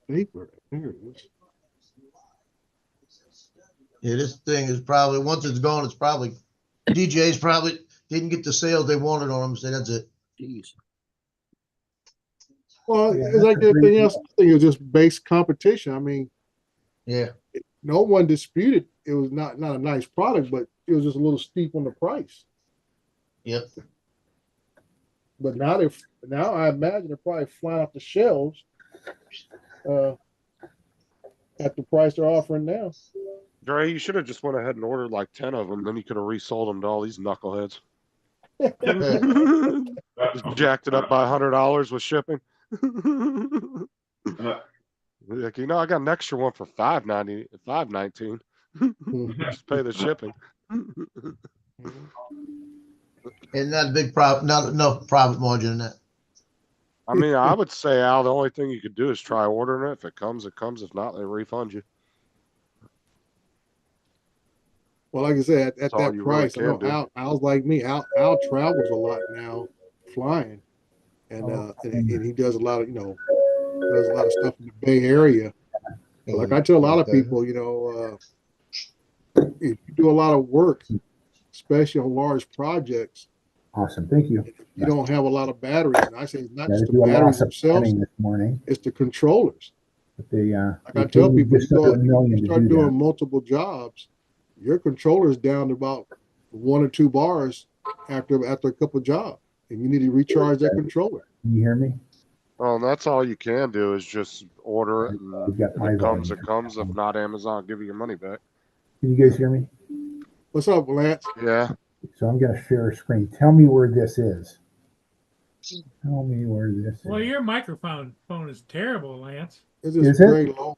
Paper. There it is. Yeah, this thing is probably, once it's gone, it's probably, DJs probably didn't get the sales they wanted on them, so that's it. Jeez. Well, Yeah, it's like that's a everything great else. I think it was just base competition. I mean, Yeah. no one disputed it was not a nice product, but it was just a little steep on the price. Yep. But now I imagine they're probably flying off the shelves at the price they're offering now. Dre, you should have just went ahead and ordered like 10 of them. Then you could have resold them to all these knuckleheads. Just jacked it up by $100 with shipping. Like, I got an extra one for $5.19. Just pay the shipping. And not a big profit, not enough profit margin in that. I mean, I would say, Al, the only thing you could do is try ordering it. If it comes, it comes. If not, they refund you. Well, like I said, at that price, really I know Al's like me. Al travels a lot now, flying, and he does a lot of does a lot of stuff in the Bay Area. But like I tell a lot of people, if you do a lot of work, especially on large projects, Awesome, thank you. you don't have a lot of batteries. And I say it's not just Gotta the do a batteries loss of themselves; planning this morning, it's the controllers. but they Like they I tell paid me people, just under $1 million you to start do doing that. multiple jobs, your controller's down to about 1 or 2 bars after a couple of jobs, and you need to recharge that controller. Can you hear me? Well, and that's all you can do is just order it, and We've got if my it comes, volume. it comes. If not, Amazon will give you your money back. Can you guys hear me? What's up, Lance? Yeah. So I'm gonna share a screen. Tell me where this is. Tell me where this Well, is. your microphone phone is terrible, Lance. It's just Is it? very low.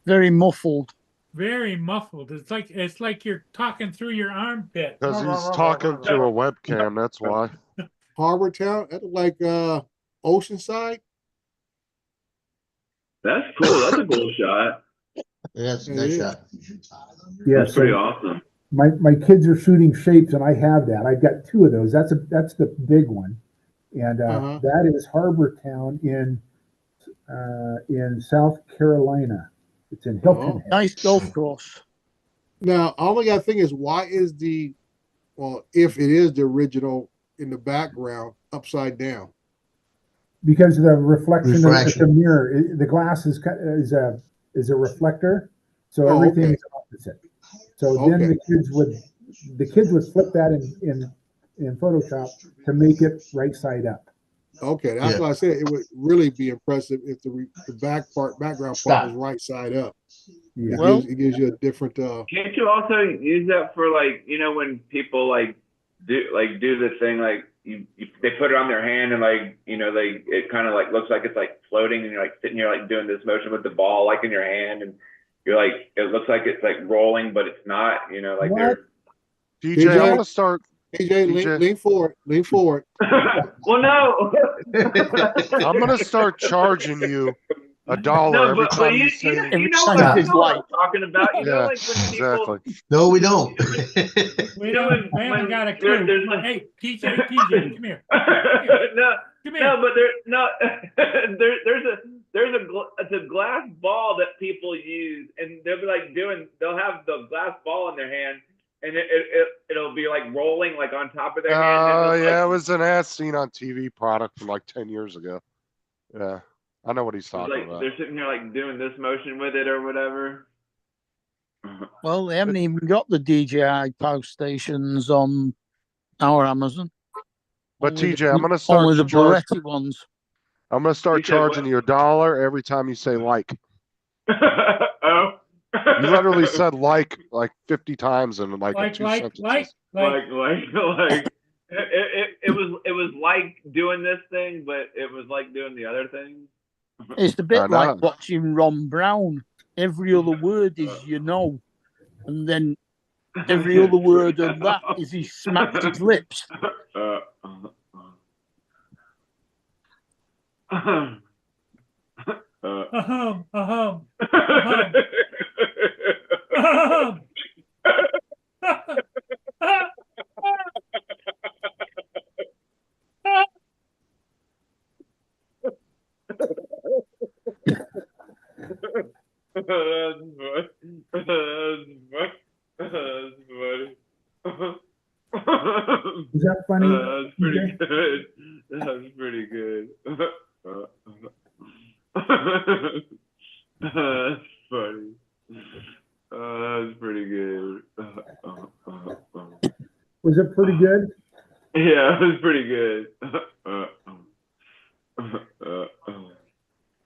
Very muffled. Very muffled. It's like you're talking through your armpit. Because he's talking to a webcam, that's why. Harbor Town, that's like Oceanside. That's cool. That's a cool shot. Yeah, that's a It nice is. shot. Yeah, That's pretty so awesome. my kids are shooting shapes, and I have that. I've got 2 of those. That's the big one, and that is Harbor Town in South Carolina. It's in Hilton Head. Nice golf course. Now, all I got to think is, why is if it is the original in the background upside down? Because the reflection of Refraction. the mirror, the glass is a reflector, so everything okay. is opposite. So then the kids would flip that in Photoshop to make it right side up. Okay, that's Yeah. why I said it would really be impressive if the background part was right side up. Yeah. It gives you a different. Can't you also use that for when people do the thing they put it on their hand and it kind of looks like it's floating and you're sitting here doing this motion with the ball in your hand and you're like, it looks like it's like rolling, but it's not, you know, like What? DJ, I'm gonna start. DJ, lean forward. well, no. I'm gonna start charging you $1 No, every time you say. you know what I'm talking about. You know, like when people. Exactly. No, we don't. We don't. We haven't got a clue. Hey, TJ, come here. No, but it's a glass ball that people use, and they'll be like they'll have the glass ball in their hand, and it'll be like rolling like on top of their hand. Oh, yeah, like, it was an ad seen on TV product from like 10 years ago. Yeah, I know what he's talking about. They're sitting here like doing this motion with it or whatever. Well, they haven't even got the DJI power stations on our Amazon. But TJ, I'm gonna start only the Beretta ones. I'm gonna start charging you $1 every time you say like. Oh. You literally said like 50 times in like two sentences. Like. It was like doing this thing, but it was like doing the other thing. It's a bit like watching Ron Brown. Every other word is and then every other word of that is he smacked his lips. Is that funny? That's pretty good. That's pretty good. That's funny. That's pretty good. Was it pretty good? Yeah, it was pretty good.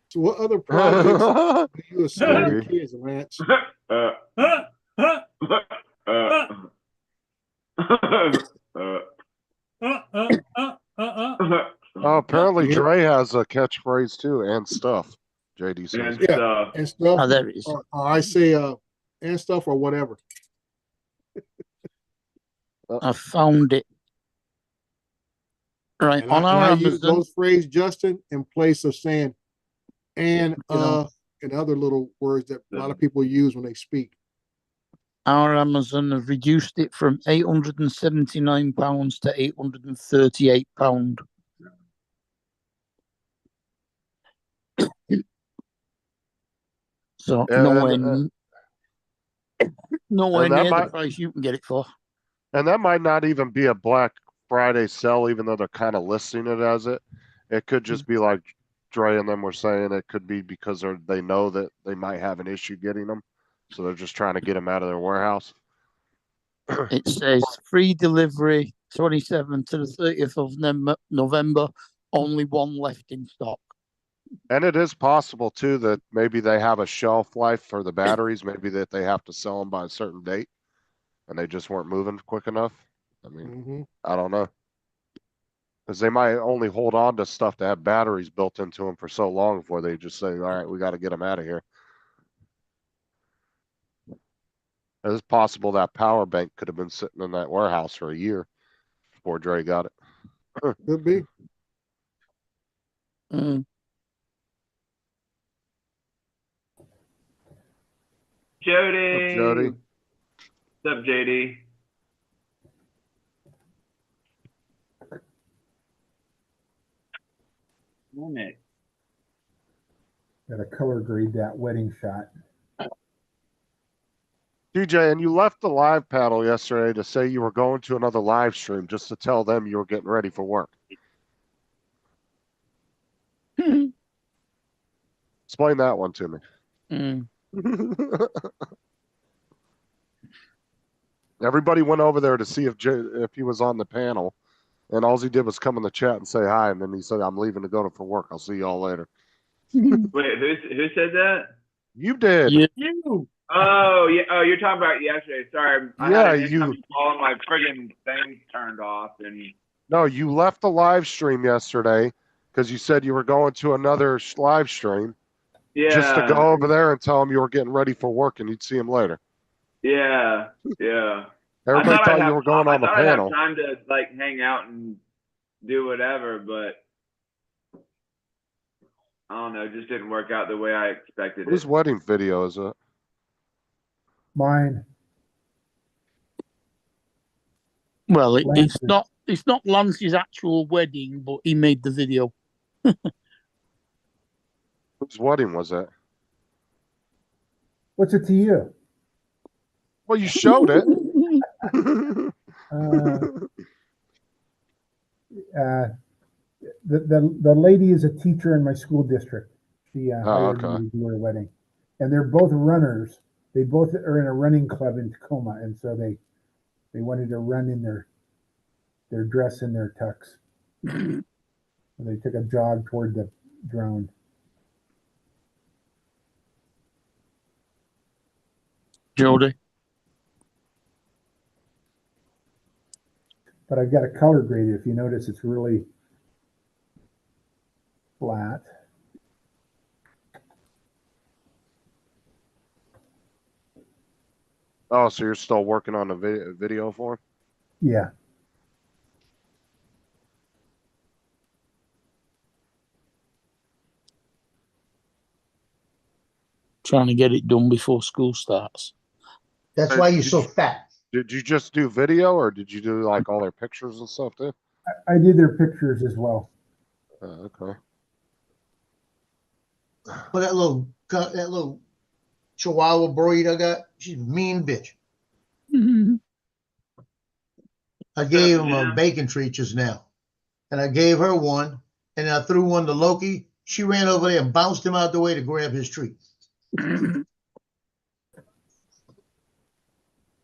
So what other projects do you assign your kids, Lance? Oh, apparently Dre has a catchphrase too, and stuff. JD says. Yeah, and stuff. Oh, there it is. Or I say and stuff or whatever. I found it. Right, and on our I Amazon. use those phrases, Justin, in place of saying and other little words that a lot of people use when they speak. Our Amazon have reduced it from £879 to £838. So nowhere near the price you can get it for. And that might not even be a Black Friday sale, even though they're kind of listing it as it. It could just be like Dre and them were saying. It could be because they know that they might have an issue getting them, so they're just trying to get them out of their warehouse. It says free delivery 27th to the 30th of November. Only one left in stock. And it is possible too that maybe they have a shelf life for the batteries. Maybe that they have to sell them by a certain date, and they just weren't moving quick enough. I mean, I don't know, because they might only hold on to stuff that have batteries built into them for so long before they just say, "All right, we got to get them out of here." It's possible that power bank could have been sitting in that warehouse for a year before Dre got it. Could be. Jody. Jody. What's up, JD? Got to color grade that wedding shot. DJ, and you left the live panel yesterday to say you were going to another live stream just to tell them you were getting ready for work. Explain that one to me. Everybody went over there to see if he was on the panel, and all he did was come in the chat and say hi, and then he said, "I'm leaving to go for work. I'll see y'all later." Wait, who said that? You did. You. Oh yeah. Oh, you're talking about yesterday. Sorry. You. All my friggin' things turned off and. No, you left the live stream yesterday because you said you were going to another live stream, Yeah. Just to go over there and tell him you were getting ready for work and you'd see him later. Yeah. Yeah. Everybody thought you were going on the I thought I'd have panel. time to like hang out and do whatever, but I don't know, it just didn't work out the way I expected Whose it. wedding video is it? Mine. Well, it's Lance's. not Lance's actual wedding, but he made the video. Whose wedding was that? What's it to you? Well, you showed it. The lady is a teacher in my school district. She hired okay. me to do her wedding, and they're both runners. They both are in a running club in Tacoma, and so they wanted to run in their dress and their tux. And they took a jog toward the drone. Jody. But I've got a color graded. If you notice, it's really flat. Oh, so you're still working on the video for him? Yeah. Trying to get it done before school starts. That's why you're so fat. Did you just do video, or did you do like all their pictures and stuff too? I did their pictures as well. Okay. But that little Chihuahua breed I got, she's a mean bitch. I gave him a bacon treat just now, and I gave her one, and I threw one to Loki. She ran over there and bounced him out the way to grab his treat.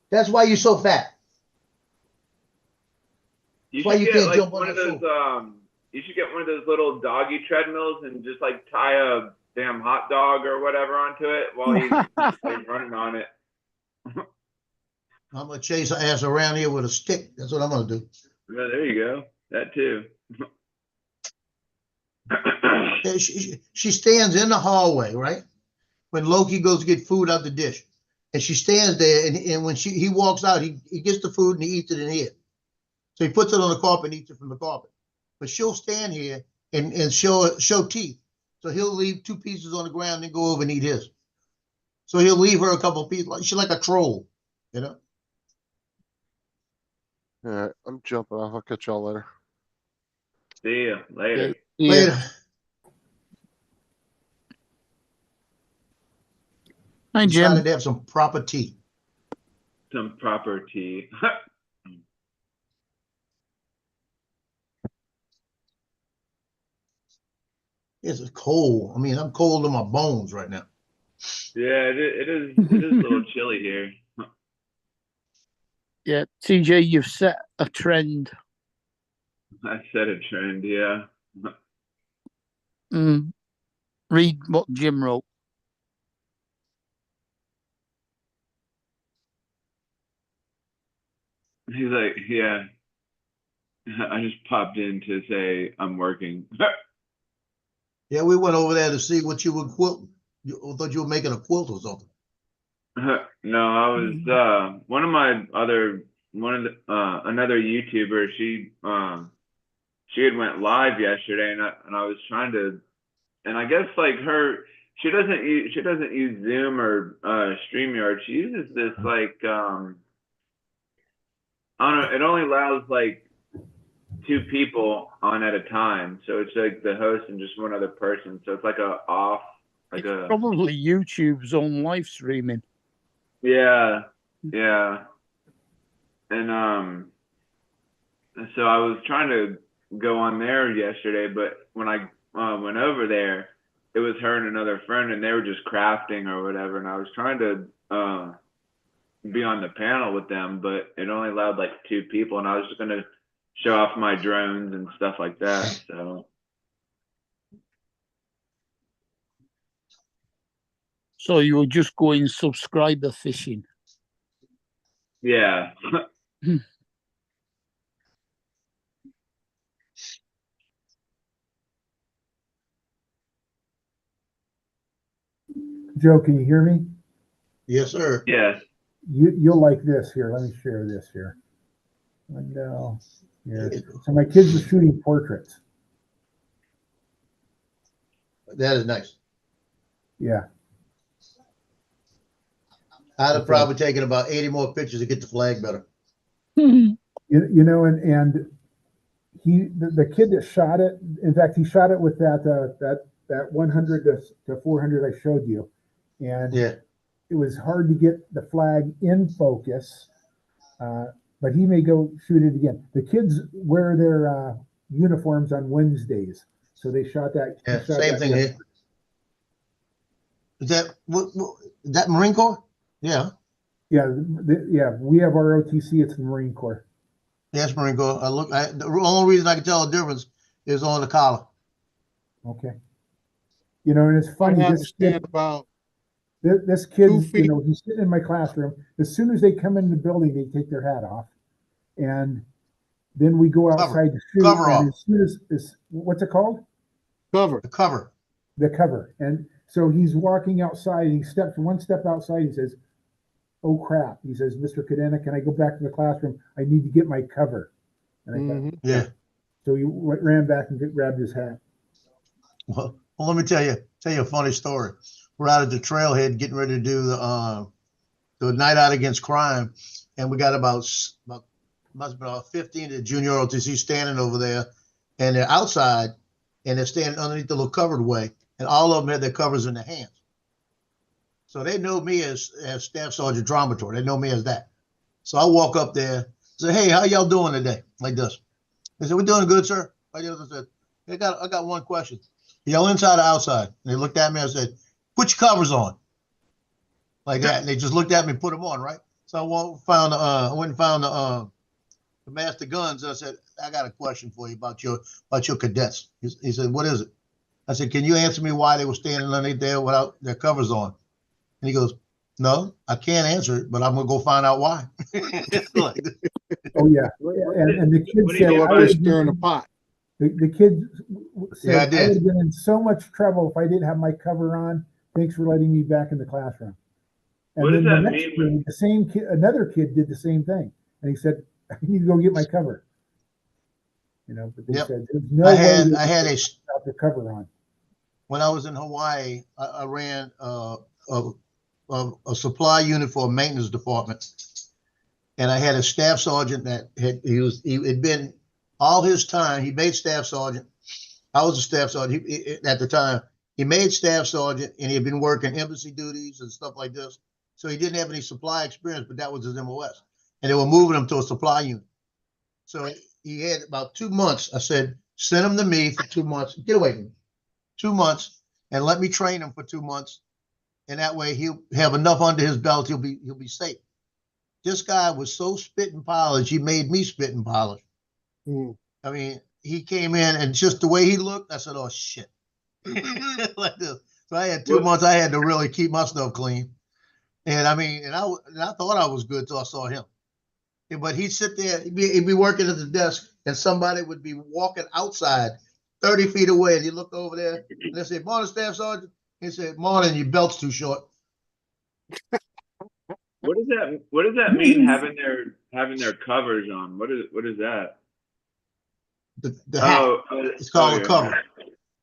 That's why you're so fat. You Why should you get can't like jump on one of the those sofa? you should get one of those little doggy treadmills and just like tie a damn hot dog or whatever onto it while he's like, running on it. I'm gonna chase her ass around here with a stick. That's what I'm gonna do. Yeah, there you go. That too. Yeah, she stands in the hallway, right? When Loki goes to get food out the dish. And she stands there, and when he walks out, he gets the food and he eats it in here. So he puts it on the carpet and eats it from the carpet. But she'll stand here and show teeth. So he'll leave 2 pieces on the ground and go over and eat his. So he'll leave her a couple of pieces. She's like a troll, you know? All right, I'm jumping off. I'll catch y'all later. See ya later. Yeah. Later. Hi, Jim. Decided to have some proper tea. Some proper tea. It's cold. I mean, I'm cold in my bones right now. Yeah, it is a little chilly here. Yeah, TJ, you've set a trend. I set a trend, yeah. Read what Jim wrote. He's like, yeah. I just popped in to say I'm working. Yeah, we went over there to see what you were quilting. I thought you were making a quilt or something. No, I was another YouTuber. She had went live yesterday, and I was trying to, and I guess like she doesn't use Zoom or StreamYard. She uses this like I don't know. It only allows like 2 people on at a time, so it's like the host and just one other person. So it's like Probably YouTube's own live streaming. Yeah. And so I was trying to go on there yesterday, but when I went over there, it was her and another friend, and they were just crafting or whatever. And I was trying to be on the panel with them, but it only allowed like 2 people, and I was just gonna show off my drones and stuff like that. So you were just going subscriber fishing. Yeah. Joe, can you hear me? Yes, sir. Yes. You'll like this here. Let me share this here. Window. Here. So my kids are shooting portraits. That is nice. Yeah. I'd have probably taken about 80 more pictures to get the flag better. You know, and the kid that shot it, in fact, he shot it with that 100 to 400 I showed you. And Yeah. it was hard to get the flag in focus, but he may go shoot it again. The kids wear their uniforms on Wednesdays, so they shot that. Yeah, same thing here. Is that is that Marine Corps? Yeah. Yeah, yeah. We have ROTC. It's the Marine Corps. Yes, Marine Corps. The only reason I can tell the difference is on the collar. Okay. You know, and it's funny. I understand about this kid, 2 feet. you know, he's sitting in my classroom. As soon as they come in the building, they take their hat off, and then we go outside to shoot. Cover off. As soon as what's it called? Cover. The cover. The cover. And so he's walking outside. And he steps one step outside. He says, "Oh crap!" He says, "Mr. Cadena, can I go back to the classroom? I need to get my cover." And I thought, Yeah. So he ran back and grabbed his hat. Well, let me tell you a funny story. We're out at the trailhead getting ready to do the night out against crime, and we got about must have been about 15 of the junior ROTC standing over there, and they're outside, and they're standing underneath the little covered way, and all of them had their covers in their hands. So they know me as Staff Sergeant Dramator. They know me as that. So I walk up there, say, "Hey, how y'all doing today?" Like this. They said, "We're doing good, sir." Like this. I said, I got one question. Y'all inside or outside? And they looked at me and said, "Put your covers on." Like that. And they just looked at me and put them on, right? So I went and found the master guns. And I said, "I got a question for you about your cadets." He said, "What is it?" I said, "Can you answer me why they were standing underneath there without their covers on?" And he goes, "No, I can't answer it, but I'm gonna go find out why." Like, Oh yeah, and the kids said, Go up there stirring the pot. The kids said, Yeah, I I did. would have been in so much trouble if I didn't have my cover on. Thanks for letting me back in the classroom. And What does then that the next mean day, the same kid, another kid did the same thing, and he said, "I need to go get my cover." You know, but they Yep. said there's no I way had they a without the cover on. when I was in Hawaii, I ran a supply unit for a maintenance department, and I had a staff sergeant that had been all his time. He made staff sergeant. I was a staff sergeant at the time. He made staff sergeant, and he had been working embassy duties and stuff like this. So he didn't have any supply experience, but that was his MOS. And they were moving him to a supply unit. So he had about 2 months. I said, "Send him to me for 2 months. Get away from me. 2 months, and let me train him for 2 months. And that way he'll have enough under his belt. He'll be safe." This guy was so spit and polish. He made me spit and polish. I mean, he came in and just the way he looked, I said, "Oh shit." Like this. So I had 2 months. I had to really keep my stuff clean. And I mean, and I thought I was good till I saw him. But he'd sit there, he'd be working at the desk, and somebody would be walking outside 30 feet away, and he looked over there, and they said, "Morning, Staff Sergeant." He said, "Morning, your belt's too short." What does that mean? Having their covers on. What is that? The hat. It's called a cover.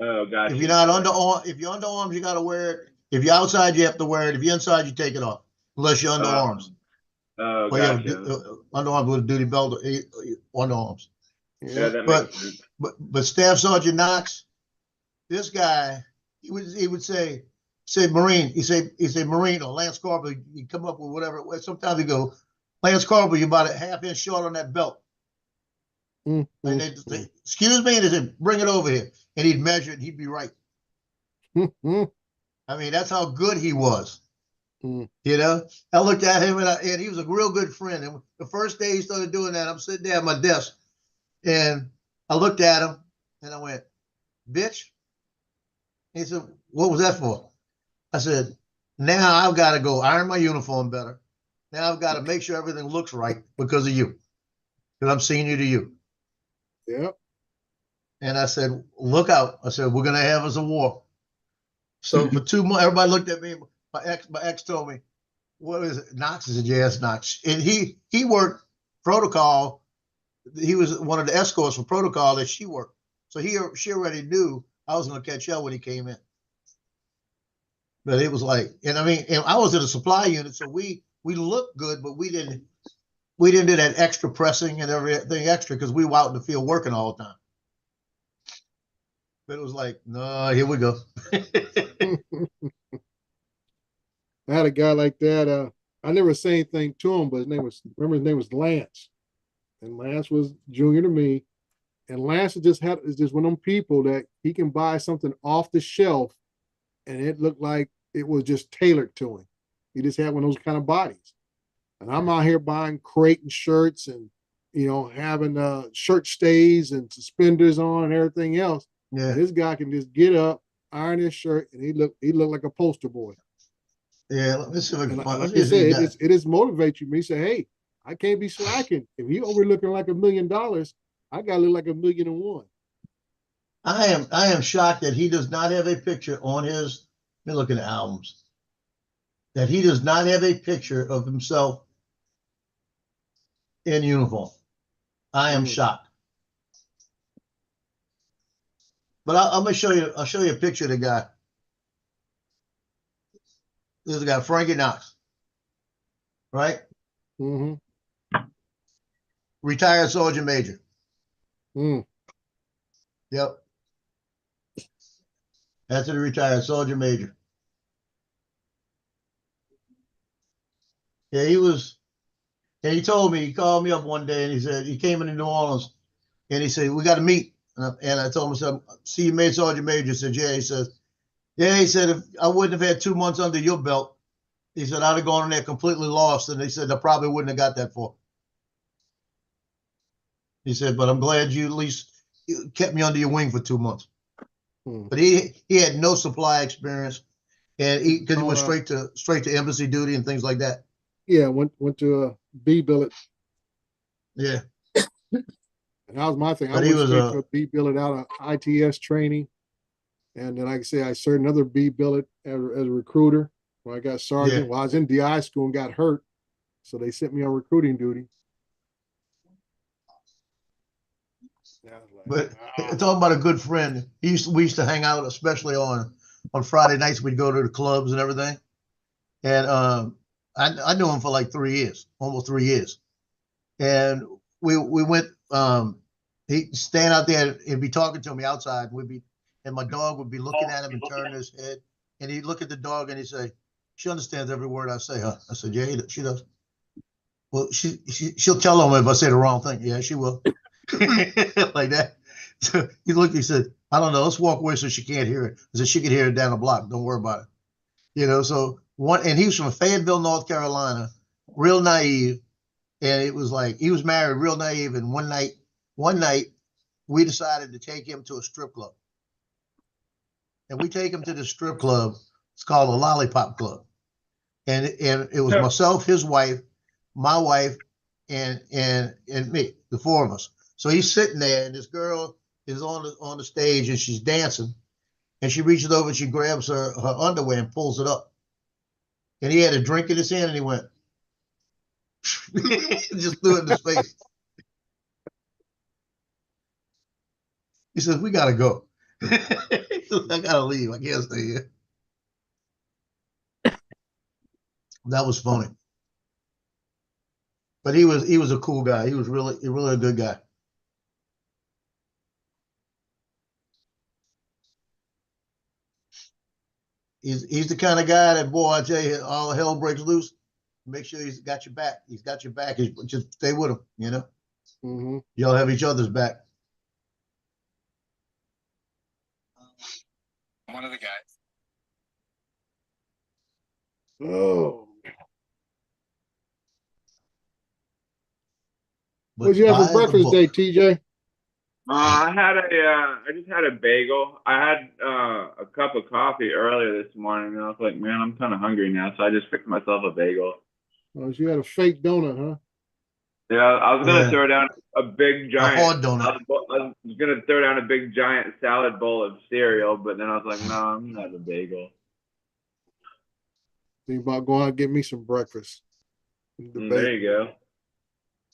Oh, gotcha. If you're not if you're underarms, you got to wear it. If you're outside, you have to wear it. If you're inside, you take it off, unless you're underarms. Oh, Or you have gotcha. underarms with a duty belt, or underarms. Yeah, that But makes sense. but Staff Sergeant Knox, this guy, he would say Marine. He say Marine or Lance Corporal. He'd come up with whatever. Sometimes he go, "Lance Corporal, you're about a half inch short on that belt." And they'd say, "Excuse me," and they said, "Bring it over here." And he'd measure it, and he'd be right. I mean, that's how good he was. You know, I looked at him, and he was a real good friend. And the first day he started doing that, I'm sitting there at my desk, and I looked at him, and I went, "Bitch." He said, "What was that for?" I said, "Now I've got to go iron my uniform better. Now I've got to make sure everything looks right because of you, because I'm senior to you." Yep. And I said, "Look out." I said, "We're going to have us a war." So for 2 months, everybody looked at me. my ex told me, what is it? Knox is a JS Knox. And he worked protocol. He was one of the escorts for protocol that she worked. So she already knew I was going to catch hell when he came in. But it was like, and I mean, and I was in a supply unit, so we looked good, but we didn't do that extra pressing and everything extra because we were out in the field working all the time. But it was like, no, here we go. I had a guy like that. I never say anything to him, but his name was Lance. And Lance was junior to me. And Lance is just one of them people that he can buy something off the shelf and it looked like it was just tailored to him. He just had one of those kind of bodies. And I'm out here buying Creighton shirts and, having shirt stays and suspenders on and everything else. Yeah. And this guy can just get up, iron his shirt, and he looked like a poster boy. Yeah, let me see if I can find. Like I said, it just motivates you. Me say, hey, I can't be slacking. If he over looking like $1 million, I gotta look like $1,000,001. I am shocked that he does not have a picture on his. Let me look at the albums. That he does not have a picture of himself in uniform. I am shocked. But I'm gonna show you. I'll show you a picture of the guy. This is the guy, Frankie Knox, right? Mm-hmm. Retired Sergeant Major. Mm. Yep. That's the retired Sergeant Major. Yeah, he was. And he told me, he called me up one day and he said, he came into New Orleans and he said, we got to meet. And I told him, I said, see you made Sergeant Major. He said, yeah. He said, if I wouldn't have had 2 months under your belt, he said, I'd have gone in there completely lost. And he said, I probably wouldn't have got that far. He said, but I'm glad you at least kept me under your wing for 2 months. But he had no supply experience, and because he went straight to embassy duty and things like that. Yeah, went to a B billet. Yeah, and that was my thing. But I he went was straight to a B billet out of ITS training, and then like I say, I served another B billet as a recruiter. When I got sergeant, Well, I was in DI school and got hurt, so they sent me on recruiting duty. But talking about a good friend, we used to hang out, especially on Friday nights. We'd go to the clubs and everything. And I knew him for like 3 years, almost 3 years. And we went. He'd stand out there and be talking to me outside. And my dog would be looking at him and turning his head. And he'd look at the dog and he'd say, "She understands every word I say, huh?" I said, "Yeah, she does." Well, she'll tell him if I say the wrong thing. Yeah, she will. Like that. So he said, "I don't know, let's walk away so she can't hear it." I said, "She can hear it down the block. Don't worry about it." So and he was from Fayetteville, North Carolina, real naive. And it was like, he was married, real naive. And one night we decided to take him to a strip club. And we take him to the strip club. It's called a Lollipop Club. And it was myself, his wife, my wife, and me, the four of us. So he's sitting there, and this girl is on the stage, and she's dancing, and she reaches over and she grabs her underwear and pulls it up. And he had a drink in his hand, and he went, just threw it in his face. He says, "We gotta go." I gotta leave. I can't stay here. That was funny. But he was a cool guy. He was really a good guy. He's the kind of guy that, boy, I tell you, all hell breaks loose. Make sure he's got your back. He's got your back. Just stay with him, Mm-hmm. Y'all have each other's back. One of the guys. Oh. What'd you have for breakfast today, TJ? I just had a bagel. I had a cup of coffee earlier this morning, and I was like, man, I'm kind of hungry now, so I just fixed myself a bagel. Oh, so you had a fake donut, huh? Yeah, I was gonna throw down a big giant hard donut. I was gonna throw down a big giant salad bowl of cereal, but then I was like, no, I'm gonna have a bagel. Think about going out and get me some breakfast. There you go.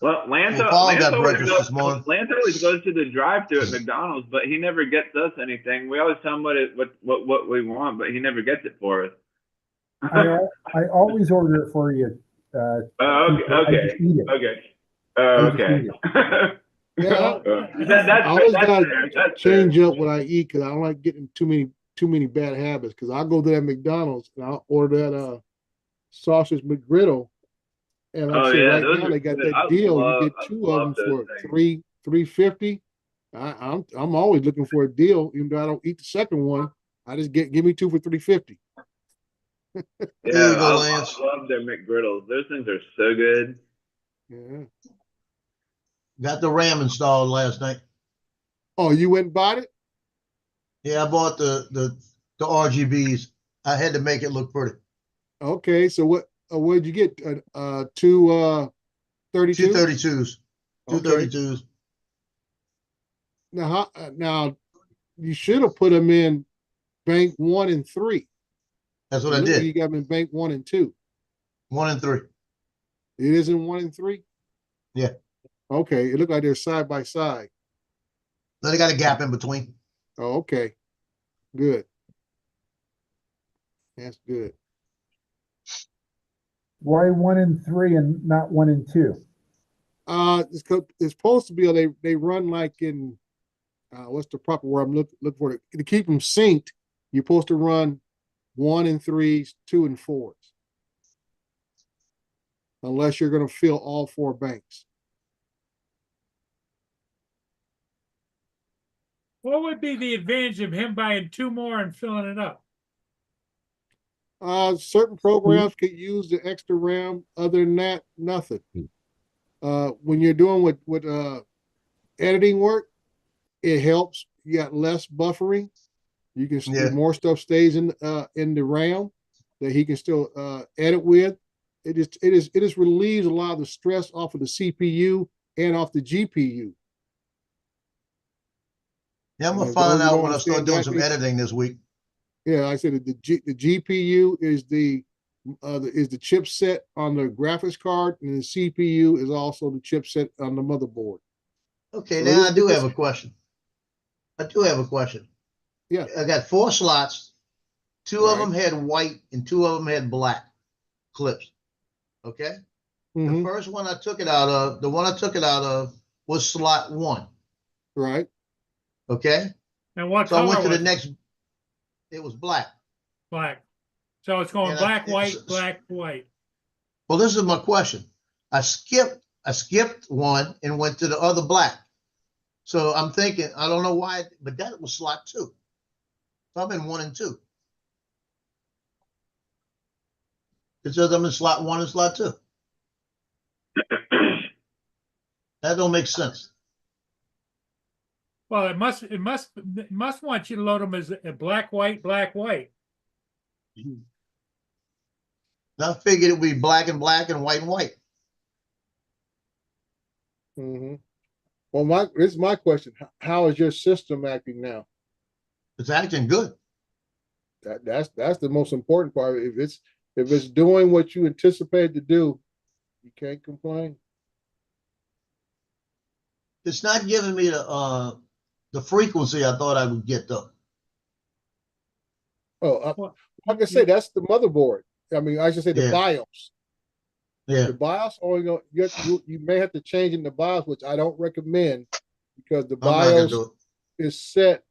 Well, Lance, Well, Paul Lance, got always breakfast goes, this morning. Lance always goes to the drive-thru at McDonald's, but he never gets us anything. We always tell him what we want, but he never gets it for us. I always order it for you. Okay. I just eat it. Okay. I just Okay. eat it. Yeah, That's I always fair, gotta that's change fair. up what I eat because I don't like getting too many bad habits. Because I'll go to that McDonald's and I'll order that sausage McGriddle, and like I Oh, say, yeah, right those now are they got good. that deal. You get I two of them love those for things. $3.50. I'm always looking for a deal, even though I don't eat the second one. I just give me two for $3.50. Yeah, There you go, I Lance. love their McGriddles. Those things are so good. Yeah. Got the RAM installed last night. Oh, you went and bought it? Yeah, I bought the RGBs. I had to make it look pretty. Okay, so what did you get? Two 32? 232s. Okay. 232s. Now you should have put them in bank 1 and 3. That's what It I looked like did. you got them in bank 1 and 2. 1 and 3. It is in 1 and 3? Yeah. Okay, it looked like they're side by side. Then I got a gap in between. Oh, okay. Good. That's good. Why 1 and 3 and not 1 and 2? It's supposed to be they run like in what's the proper word I'm looking for it to keep them synced. You're supposed to run 1 and 3s, 2 and 4s, unless you're going to fill all 4 banks. What would be the advantage of him buying 2 more and filling it up? Certain programs could use the extra RAM. Other than that, nothing. When you're doing with editing work, it helps. You got less buffering. You can more stuff stays in the RAM that he can still edit with. It just relieves a lot of the stress off of the CPU and off the GPU. Yeah, I'm gonna find out when I start doing some exactly, editing this week. Yeah, I said the GPU is the chipset on the graphics card, and the CPU is also the chipset on the motherboard. Okay, So now I do have a question. Yeah. I got 4 slots. 2 of them had white and 2 of them had black clips. Okay. The first one I took it out of, was slot 1. Right. Okay. And what So I color went to the was it? next. It was black. Black. So it's going And black, white, black, white. Well, this is my question. I skipped one and went to the other black. So I'm thinking, I don't know why, but that was slot 2. So I'm in 1 and 2. It says I'm in slot 1 and slot 2. That don't make sense. Well, it must want you to load them as a black, white, black, white. I figured it would be black and white and white. Well, this is my question. How is your system acting now? It's acting good. That's the most important part. If it's doing what you anticipated to do, you can't complain. It's not giving me the frequency I thought I would get though. Oh, like I say, that's the motherboard. I mean, I should say the BIOS. Yeah. The BIOS only you may have to change in the BIOS, which I don't recommend, because the BIOS is set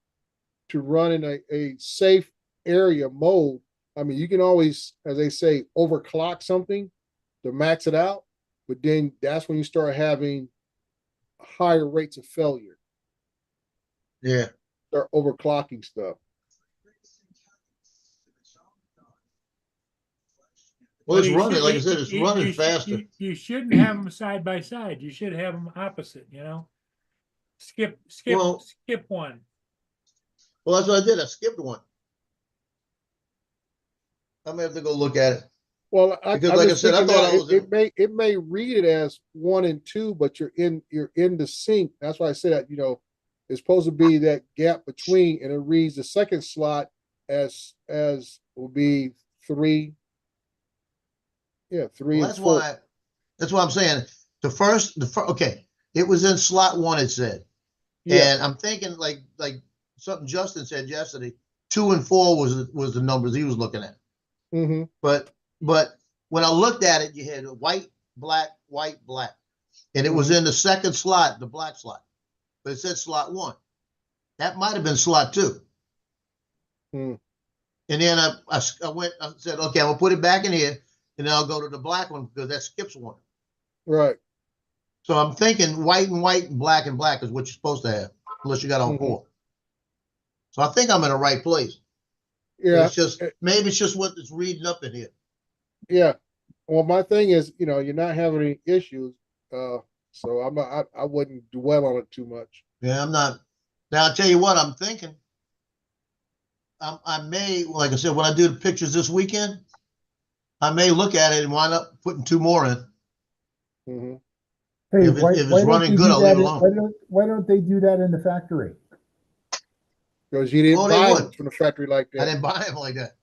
to run in a safe area mode. I mean, you can always, as they say, overclock something to max it out, but then that's when you start having higher rates of failure. Yeah. Start overclocking stuff. Well, it's running, like I said, it's running faster. You shouldn't have them side by side. You should have them opposite, you know? Skip one. Well, that's what I did. I skipped one. I may have to go look at it. Well, because like I said, I thought it may read it as 1 and 2, but you're in the sync. That's why I said that, it's supposed to be that gap between, and it reads the second slot as will be 3 Yeah, 3 Well, and 4. That's why I'm saying the first, okay, it was in slot 1, it said. Yeah. And I'm thinking like something Justin said yesterday, 2 and 4 was the numbers he was looking at. Mm-hmm. But when I looked at it, you had white, black, and it was in the second slot, the black slot, but it said slot 1. That might have been slot 2. Mm. And then I said, okay, I'm gonna put it back in here, and then I'll go to the black one because that skips one. Right. So I'm thinking white and black is what you're supposed to have, unless you got all 4. So I think I'm in the right place. Yeah. It's just maybe it's just what it's reading up in here. Yeah. Well, my thing is, you're not having any issues, so I wouldn't dwell on it too much. Yeah, I'm not. Now I'll tell you what I'm thinking. I may, like I said, when I do the pictures this weekend, I may look at it and wind up putting 2 more in. Mm-hmm. Hey, If it's running good, I'll leave it alone. Why don't they do that in the factory? Because you didn't buy them from the factory like that. I didn't buy them like that.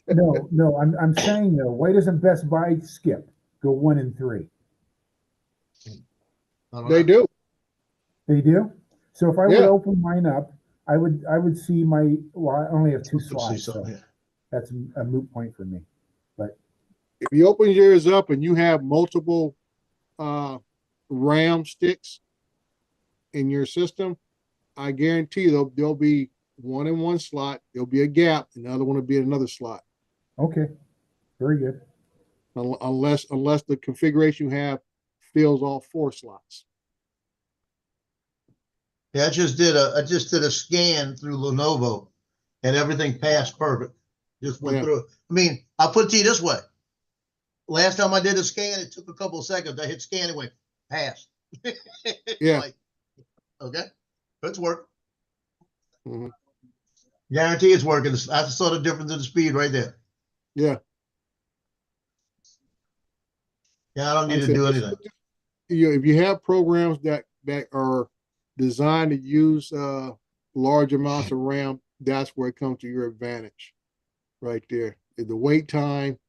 No, I'm saying though, why doesn't Best Buy skip go 1 and 3? They do. They do. So if I would open mine up, I would see I only have 2 slots, so that's a moot point for me. But if you open yours up and you have multiple RAM sticks in your system, I guarantee you there'll be one in one slot, there'll be a gap, and the other one will be in another slot. Okay, very good. Unless the configuration you have fills all 4 slots. Yeah, I just did a scan through Lenovo, and everything passed perfect. Just went through it. I mean, I'll put it to you this way. Last time I did a scan, it took a couple of seconds. I hit scan and went, passed. Yeah. Okay, let's work. Mm-hmm. Guarantee it's working. I saw the difference in the speed right there. Yeah. Yeah, I don't need to do anything. If you have programs that are designed to use large amounts of RAM, that's where it comes to your advantage right there. The wait time,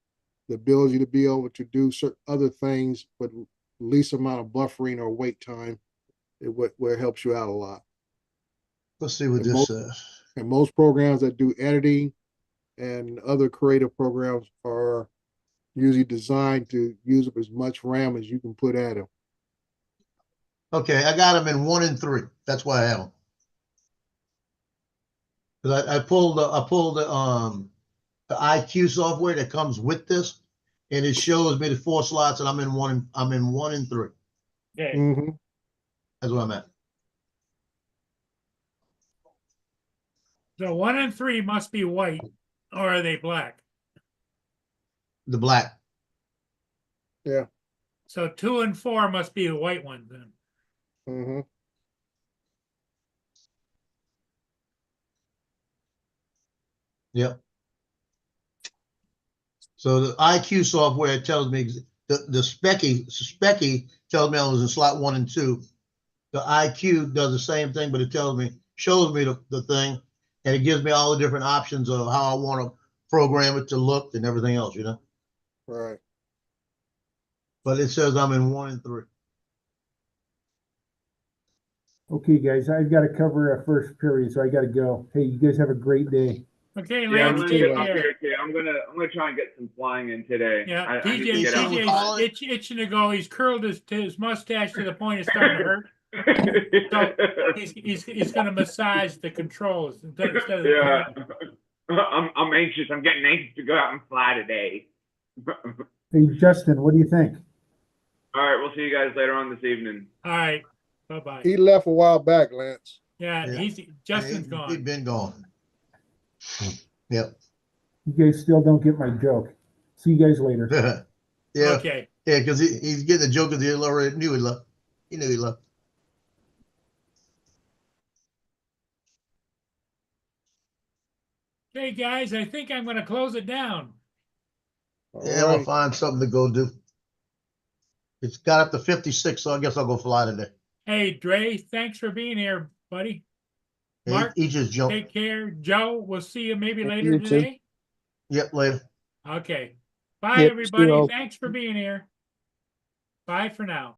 the ability to be able to do certain other things, but least amount of buffering or wait time, where it helps you out a lot. Let's see what this says. And most programs that do editing and other creative programs are usually designed to use up as much RAM as you can put at them. Okay, I got them in 1 and 3. That's why I have them. Because I pulled the IQ software that comes with this, and it shows me the 4 slots, and I'm in 1 and 3. Okay. Mm-hmm. That's what I'm at. So 1 and 3 must be white, or are they black? The black. Yeah. So 2 and 4 must be the white ones then. Mm-hmm. Yep. So the IQ software tells me the Specky tells me I was in slot 1 and 2. The IQ does the same thing, but it shows me the thing, and it gives me all the different options of how I want to program it to look and everything else, Right. But it says I'm in 1 and 3. Okay, guys, I've got to cover a first period, so I got to go. Hey, you guys have a great day. Okay, Yeah, I'm Lance, gonna take get up care. here too. I'm gonna try and get some flying in today. Yeah, I need to get out. TJ's itching to go. He's curled his mustache to the point it's starting to hurt. So he's going to massage the controls instead of Yeah, I'm anxious. I'm getting anxious to go out and fly today. Hey, Justin, what do you think? All right, we'll see you guys later on this evening. All right, bye-bye. He left a while back, Lance. Yeah, Justin's gone. He's been gone. Yep. You guys still don't get my joke. See you guys later. Yeah. Okay. Yeah, because he's getting the joke because he already knew he left. He knew he left. Okay, guys, I think I'm going to close it down. Yeah, I'll find something to go do. It's got up to 56, so I guess I'll go fly today. Hey, Dre, thanks for being here, buddy. Yeah, Mark, he just jumped. take care. Joe, we'll see you maybe later You too. today. Yep, later. Okay. Bye, Yep, everybody. zero. Thanks for being here. Bye for now.